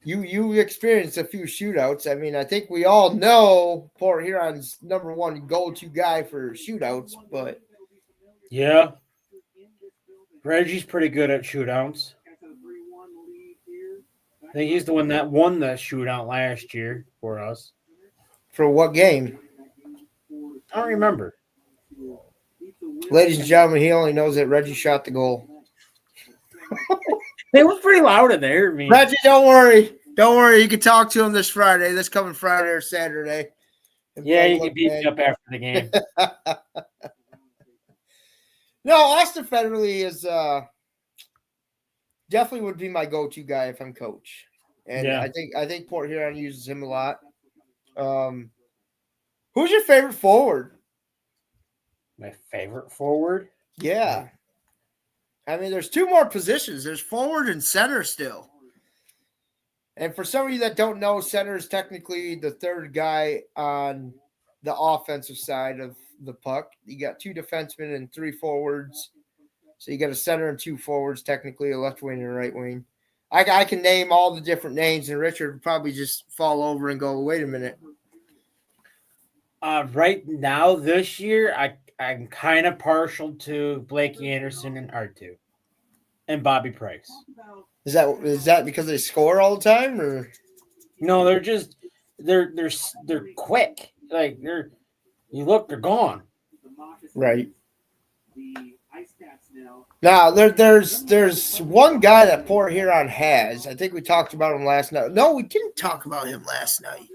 You experienced a few shootouts. I mean, I think we all know Port Huron's number one go-to guy for shootouts, but yeah, Reggie's pretty good at shootouts. I think he's the one that won the shootout last year for us. For what game? I don't remember. Ladies and gentlemen, he only knows that Reggie shot the goal. They were pretty loud in there. Reggie, don't worry. Don't worry. You can talk to him this coming Friday or Saturday. Yeah, you can beat me up after the game. No, Austin Federley is definitely would be my go-to guy if I'm coach. And yeah. I think Port Huron uses him a lot. Who's your favorite forward? My favorite forward? Yeah. I mean, there's two more positions. There's forward and center still. And for some of you that don't know, center is technically the third guy on the offensive side of the puck. You got two defensemen and three forwards. So you got a center and two forwards, technically a left wing and a right wing. I can name all the different names, and Richard would probably just fall over and go, wait a minute. Right now, this year, I'm kind of partial to Blakey Anderson and R2 and Bobby Price. Is that because they score all the time, or no? They're just they're quick. Like they're gone. Right. Now there's one guy that Port Huron has. I think we talked about him last night. No, we didn't talk about him last night.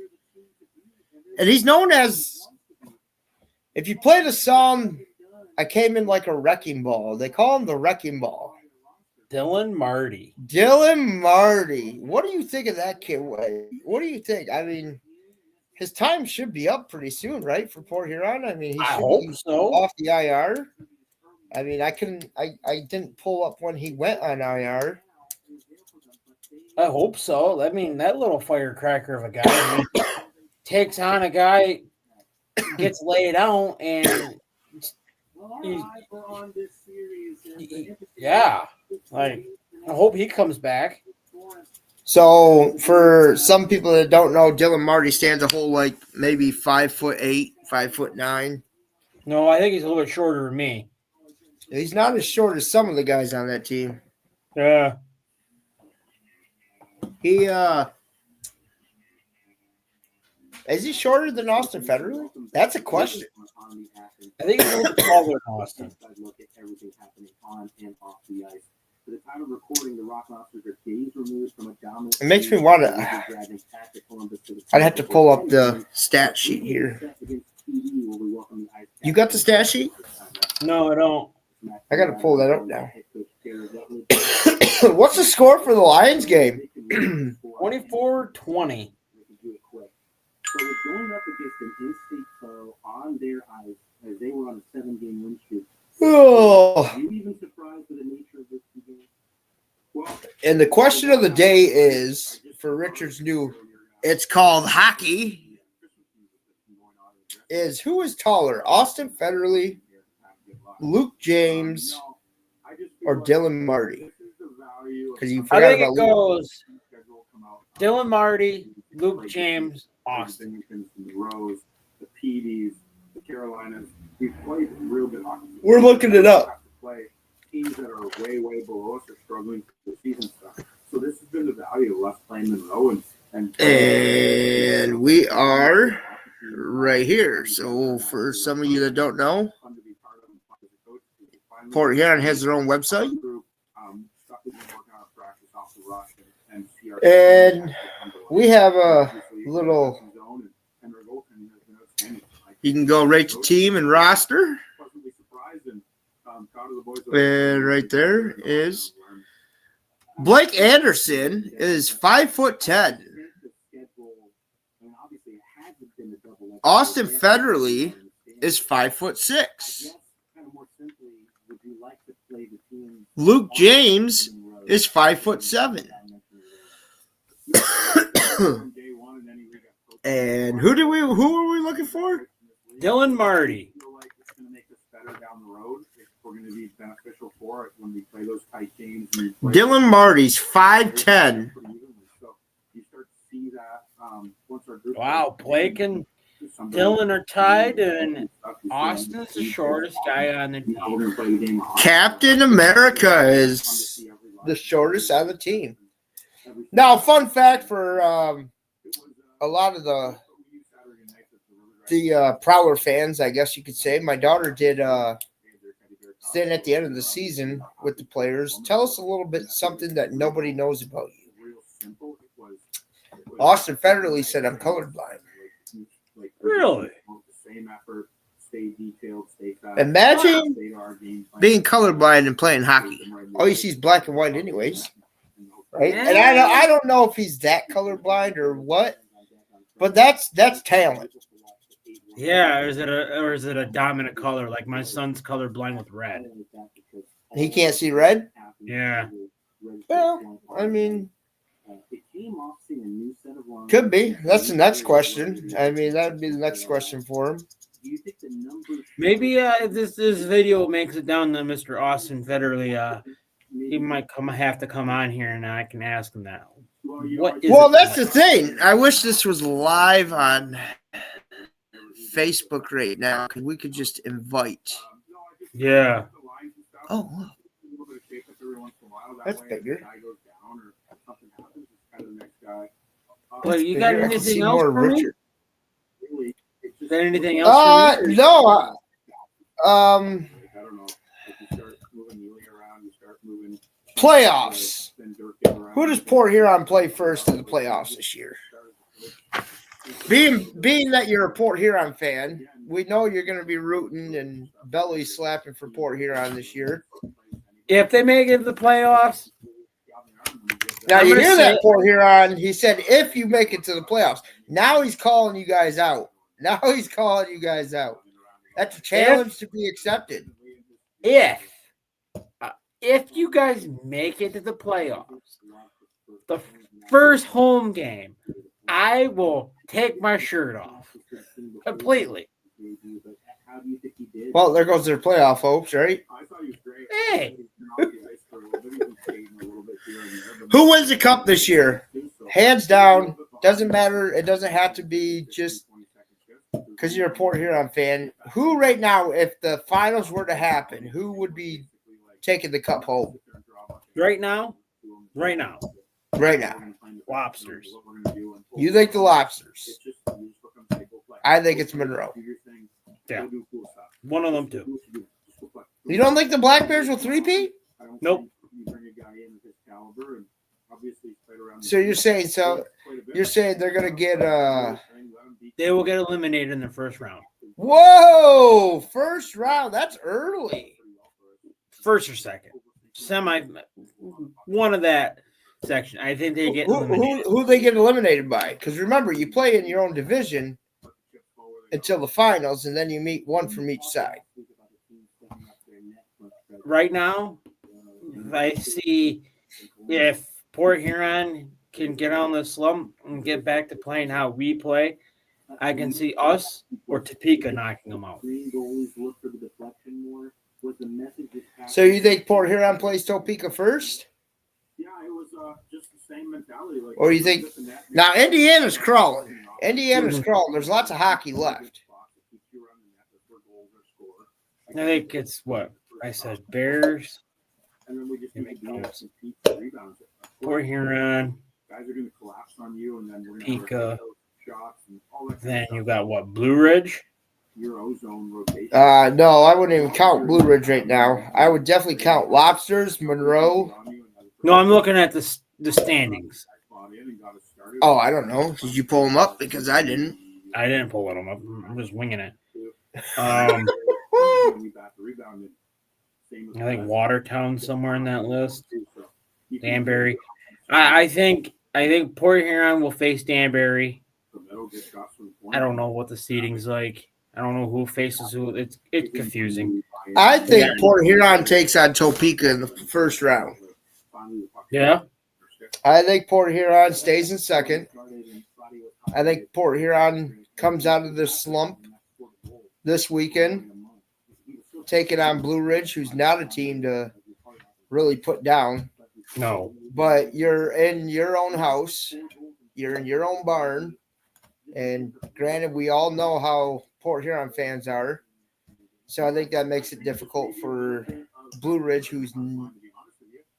And he's known as, if you play the song, I Came In Like a Wrecking Ball, they call him the Wrecking Ball. Dylan Marty. Dylan Marty. What do you think of that kid? What do you think? I mean, his time should be up pretty soon, right? For Port Huron. I mean, he I should hope be so. off the IR. I mean, I didn't pull up when he went on IR. I hope so. I mean, that little firecracker of a guy takes on a guy, gets laid out, and yeah, like I hope he comes back. So for some people that don't know, Dylan Marty stands a whole like maybe 5'8", 5'9". No, I think he's a little bit shorter than me. He's not as short as some of the guys on that team. Yeah. He is he shorter than Austin Federally? That's a question. I think he's a little bit taller than Austin. It makes me want to. I'd have to pull up the stat sheet here. You got the stat sheet? No, I don't. I got to pull that up now. What's the score for the Lions game? 24-20. So it's going up against an in-state foe on their ice as they were on a 7-game win streak. Oh. Are you even surprised by the nature of this game? Well, and the question of the day is, for Richard's new, it's called hockey, is who is taller, Austin Federally, Luke James, or Dylan Marty? Because you forgot I think about it goes Dylan Marty, Luke James, Austin. The Rose, the PDs, the Carolinas. We've played real good hockey. We're looking it up. Play teams that are way, way below us are struggling with the season stuff. So this has been the value of us playing Monroe and we are right here. So for some of you that don't know, Port Huron has their own website. And we have a little, you can go right to team and roster. And right there is Blake Anderson is 5'10". Austin Federally is 5'6". Luke James is 5'7". And who are we looking for? Dylan Marty. Dylan Marty's 5'10". Wow, Blake and Dylan are tied, and Austin's the shortest guy on the team. Captain America is the shortest on the team. Now, fun fact for a lot of the Prowler fans, I guess you could say, my daughter did stand at the end of the season with the players. Tell us a little bit something that nobody knows about you. Austin Federally said, I'm colorblind. Really? Imagine being colorblind and playing hockey. All you see is black and white anyways. Right? And I don't know if he's that colorblind or what, but that's talent. Yeah, or is it a dominant color? Like my son's colorblind with red. He can't see red? Yeah. Well, I mean, could be. That's the next question. I mean, that would be the next question for him. Maybe if this video makes it down to Mr. Austin Federally, he might have to come on here and I can ask him that. Well, that's the thing. I wish this was live on Facebook right now because we could just invite. Yeah. Oh, look. That's bigger. Well, you got anything else for me? Is there anything else for me? No. Playoffs. Who does Port Huron play first in the playoffs this year? being that you're a Port Huron fan, we know you're going to be rooting and belly slapping for Port Huron this year. If they make it to the playoffs, Now I'm you gonna hear say- that, Port Huron. He said if you make it to the playoffs. Now he's calling you guys out. That's a challenge to be accepted. if you guys make it to the playoffs, the first home game, I will take my shirt off completely. Well, there goes their playoff hopes, right? Hey, Who wins the cup this year? Hands down. Doesn't matter. It doesn't have to be just because you're a Port Huron fan. Who right now, if the finals were to happen, who would be taking the cup home? right now, Right now. Lobsters. You think the Lobsters? I think it's Monroe. Yeah, one of them too. You don't think the Black Bears will three-peat? Nope. So you're saying they're gonna get They will get eliminated in the first round. whoa, first round. That's early. First or second. One of that section. I think they get eliminated. Who they get eliminated by? Because remember, you play in your own division until the finals, and then you meet one from each side. Right now, I see if Port Huron can get on the slump and get back to playing how we play, I can see us or Topeka knocking them out. So you think Port Huron plays Topeka first? Yeah, it was just the same mentality. Like, Or you think now Indiana's crawling? There's lots of hockey left. I think it's what I said. Bears, And then we just Make need to notes. compete for rebounds. Port Huron, Guys are going to collapse on you, and then we're going Topeka. shots and all that. Then you got what? Blue Ridge. Your ozone rotation. No, I wouldn't even count Blue Ridge right now. I would definitely count Lobsters, Monroe. No, I'm looking at the standings. Oh, I don't know. Did you pull them up? Because I didn't. I didn't pull them up. I'm just winging it. I think Watertown's somewhere in that list. Danbury. I think Port Huron will face Danbury. I don't know what the seating's like. I don't know who faces who. It's confusing. I think Port Huron takes on Topeka in the first round. Yeah. I think Port Huron stays in second. I think Port Huron comes out of this slump this weekend, taking on Blue Ridge, who's not a team to really put down. No. But you're in your own house. You're in your own barn. And granted, we all know how Port Huron fans are. So I think that makes it difficult for Blue Ridge, who's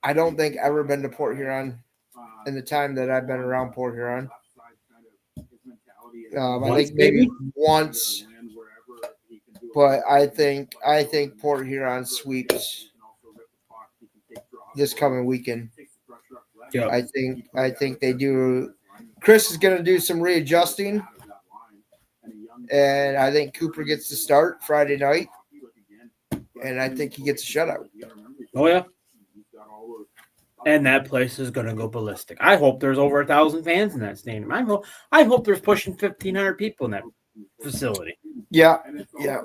I don't think ever been to Port Huron in the time that I've been around Port Huron. I think maybe once, but I think Port Huron sweeps this coming weekend. Yeah. I think they do. Chris is going to do some readjusting, and I think Cooper gets to start Friday night, and I think he gets a shutout. Oh yeah. And that place is going to go ballistic. I hope there's over 1,000 fans in that stadium. I hope there's pushing 1,500 people in that facility. Yeah.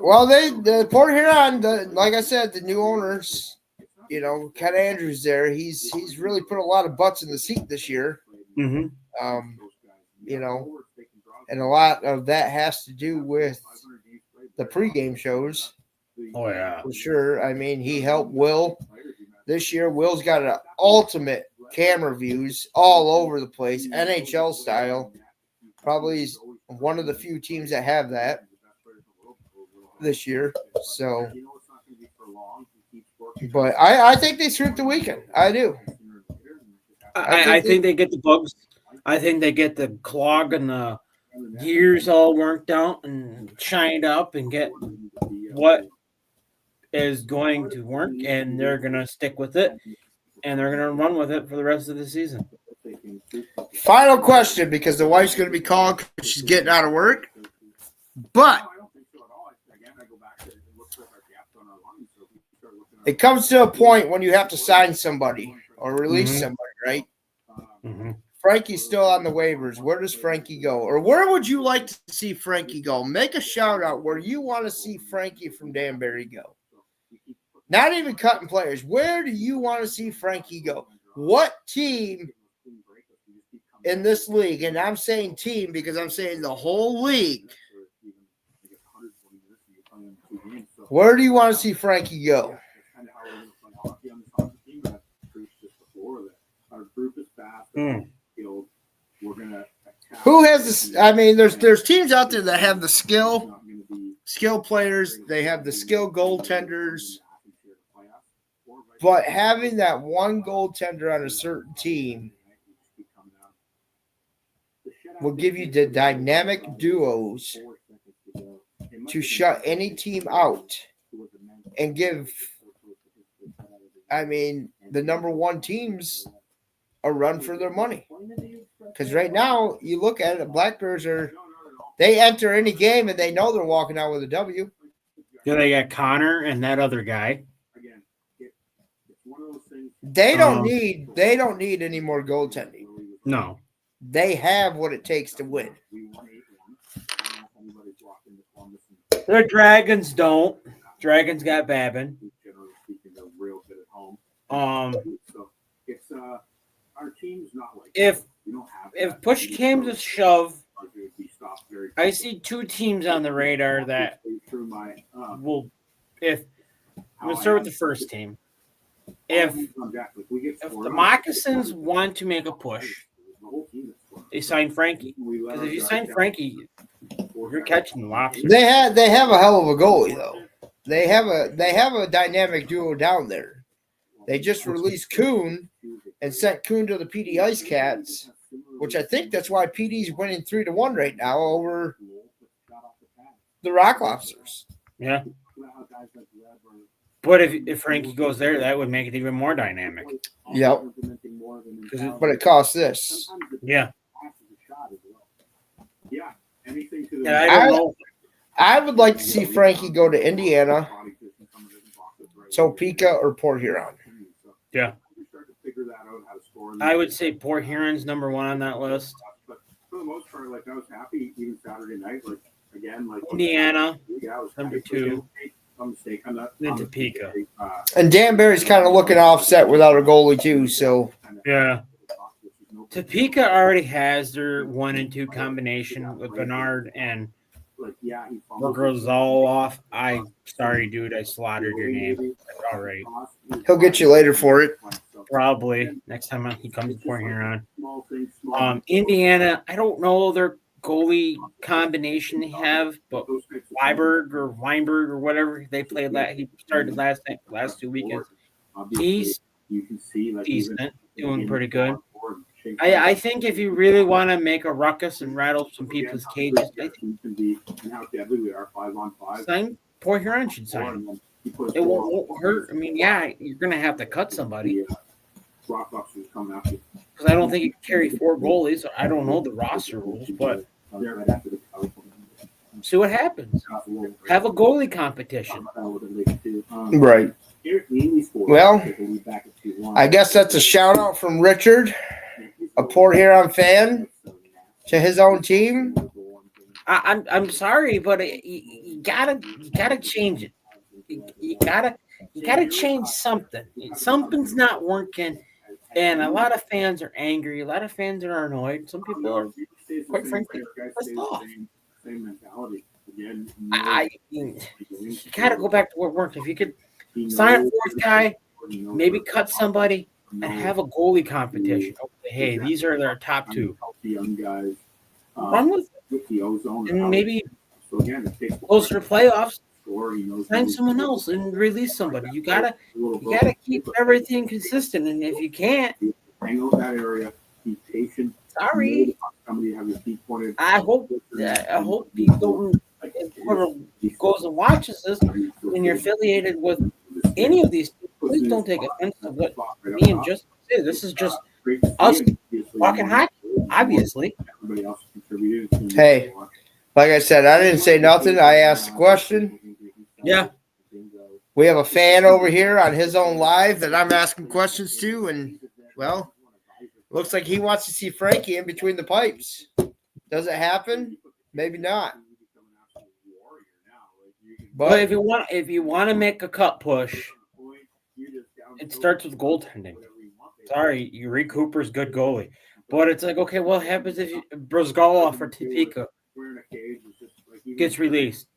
Well, the Port Huron, like I said, the new owners, Ken Andrews there. He's really put a lot of butts in the seat this year. Mm-hmm. And a lot of that has to do with the pregame shows. Oh yeah, for sure. I mean, he helped Will this year. Will's got an ultimate camera views all over the place, NHL style. Probably one of the few teams that have that this year. So, but I think they sweep the weekend. I do. I think they get the bugs. I think they get the clog and the gears all worked out and shined up and get what is going to work, and they're going to stick with it, and they're going to run with it for the rest of the season. Final question, because the wife's going to be calling because she's getting out of work. But it comes to a point when you have to sign somebody or release somebody, right? Mm-hmm. Frankie's still on the waivers. Where does Frankie go? Or where would you like to see Frankie go? Make a shout out where you want to see Frankie from Danbury go. Not even cutting players. Where do you want to see Frankie go? What team in this league, and I'm saying team because I'm saying the whole league, where do you want to see Frankie go? Who has this? I mean, there's teams out there that have the skill players. They have the skill goaltenders. But having that one goaltender on a certain team will give you the dynamic duos to shut any team out and give, I mean, the number one teams a run for their money. Because right now, you look at it, the Black Bears they enter any game and they know they're walking out with a W. Yeah, they got Connor and that other guy. They don't need any more goaltending. No. They have what it takes to win. The Dragons don't. Dragons got Babin. If push came to shove, I see two teams on the radar that will. We'll start with the first team. If the Moccasins want to make a push, they sign Frankie. Because if you sign Frankie, you're catching the lobster. They have a hell of a goalie though. They have a dynamic duo down there. They just released Kuhn and sent Kuhn to the PD Ice Cats, which I think that's why PD's winning 3-1 right now over the Rock Lobsters. Yeah. But if Frankie goes there, that would make it even more dynamic. Yep. But it costs this. Yeah. And I don't know. I would like to see Frankie go to Indiana, Topeka, or Port Huron. Yeah. I would say Port Huron's number one on that list. But for the most part, like I was happy even Saturday night. Like again, like Indiana, I was number 2. Then to Topeka. And Danbury's kind of looking offset without a goalie too. So yeah. Topeka already has their 1 and 2 combination with Bernard and Rogozoloff. Sorry, dude, I slaughtered your name. All right. He'll get you later for it. Probably next time he comes to Port Huron. Indiana, I don't know their goalie combination they have, but Weinberg or whatever they played he started last 2 weekends. He's decent, doing pretty good. I think if you really want to make a ruckus and rattle some people's cages, I think sign Port Huron should sign. It won't hurt. I mean, yeah, you're going to have to cut somebody. Because I don't think you can carry 4 goalies. I don't know the roster rules, but see what happens. Have a goalie competition. Right. Well, I guess that's a shout out from Richard, a Port Huron fan, to his own team. I'm sorry, but you gotta change it. You gotta change something. Something's not working, and a lot of fans are angry. A lot of fans are annoyed. Some people are, quite frankly, pissed off. You gotta go back to what worked. If you could sign a 4th guy, maybe cut somebody, and have a goalie competition. Hey, these are their top 2. Run with it. And maybe closer to playoffs, sign someone else and release somebody. You gotta keep everything consistent, and if you can't, be patient. Sorry. I hope people whoever goes and watches this, and you're affiliated with any of these, please don't take offense to what me and Justin say. This is just us Talking hockey, obviously. Everybody else contributed. Hey, like I said, I didn't say nothing. I asked a question. Yeah. We have a fan over here on his own live that I'm asking questions to, and well, looks like he wants to see Frankie in between the pipes. Does it happen? Maybe not. But if you want to make a cut push, it starts with goaltending. Sorry, Yuri Cooper's good goalie, but it's like, okay, what happens if Brzgalov or Topeka gets released?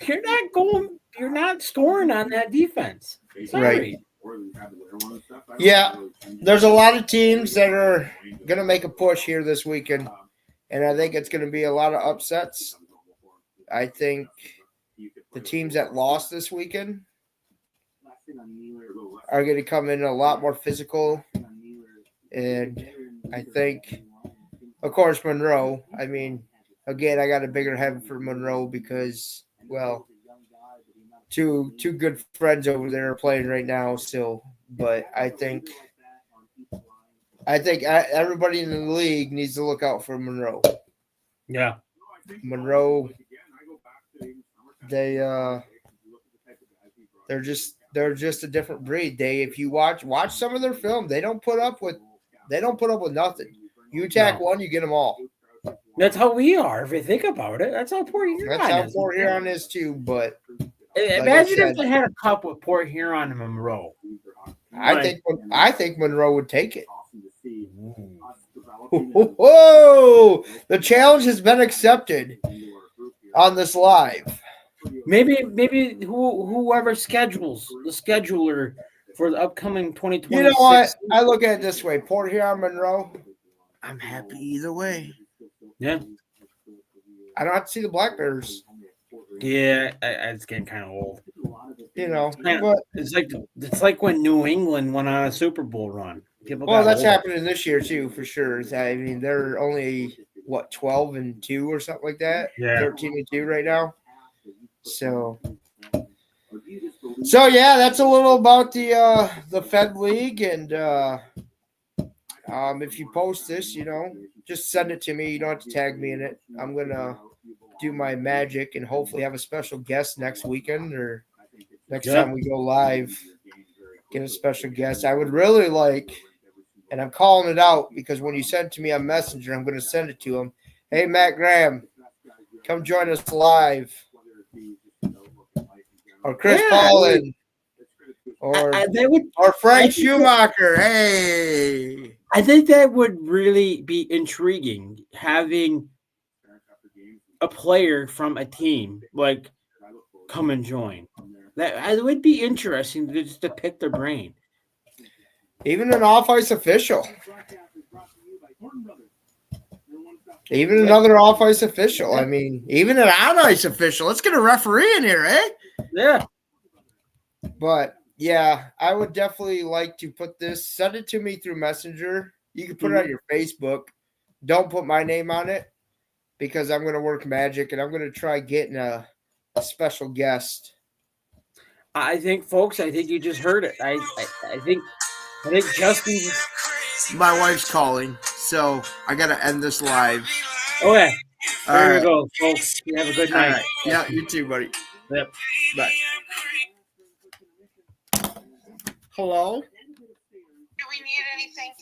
You're not scoring on that defense. Sorry. Right. Yeah, there's a lot of teams that are going to make a push here this weekend, and I think it's going to be a lot of upsets. I think the teams that lost this weekend are going to come in a lot more physical, and I think, of course, Monroe. I mean, again, I got a bigger head for Monroe because, well, two good friends over there are playing right now still. But I think everybody in the league needs to look out for Monroe. Yeah, Monroe. They're just a different breed. If you watch some of their film, they don't put up with nothing. You attack one, you get them all. That's how we are. If you think about it, that's how Port Huron is. That's how Port Huron is too. But imagine if they had a cup with Port Huron and Monroe. I think Monroe would take it. Whoa! The challenge has been accepted on this live. Maybe whoever schedules the scheduler for the upcoming 2026. You know what? I look at it this way: Port Huron, Monroe. I'm happy either way. Yeah. I don't have to see the Black Bears. Yeah, it's getting kind of old. You know, it's like when New England went on a Super Bowl run. That's happening this year too, for sure. I mean, they're only 12-2 or something like that. Yeah, 13-2 right now. So yeah, that's a little about the Fed League, and if you post this, just send it to me. You don't have to tag me in it. I'm gonna do my magic and hopefully have a special guest next weekend or next time we go live. Get a special guest. I would really like, and I'm calling it out because when you send it to me on Messenger, I'm going to send it to him. Hey, Matt Graham, come join us live. Or Chris Paulin. Or Frank Schumacher. Hey. I think that would really be intriguing, having a player from a team like come and join. That would be interesting just to pick their brain. Even an off-ice official. Even another off-ice official. I mean, even an on-ice official. Let's get a referee in here, eh? Yeah. But, yeah, I would definitely like to put this. Send it to me through Messenger. You can put it on your Facebook. Don't put my name on it because I'm going to work magic, and I'm going to try getting a special guest. I think, folks, you just heard it. I think Justin. My wife's calling, so I got to end this live. Okay. There we go, folks. You have a good night. Right. Yeah, you too, buddy. Yep. Bye. Hello? Do we need anything?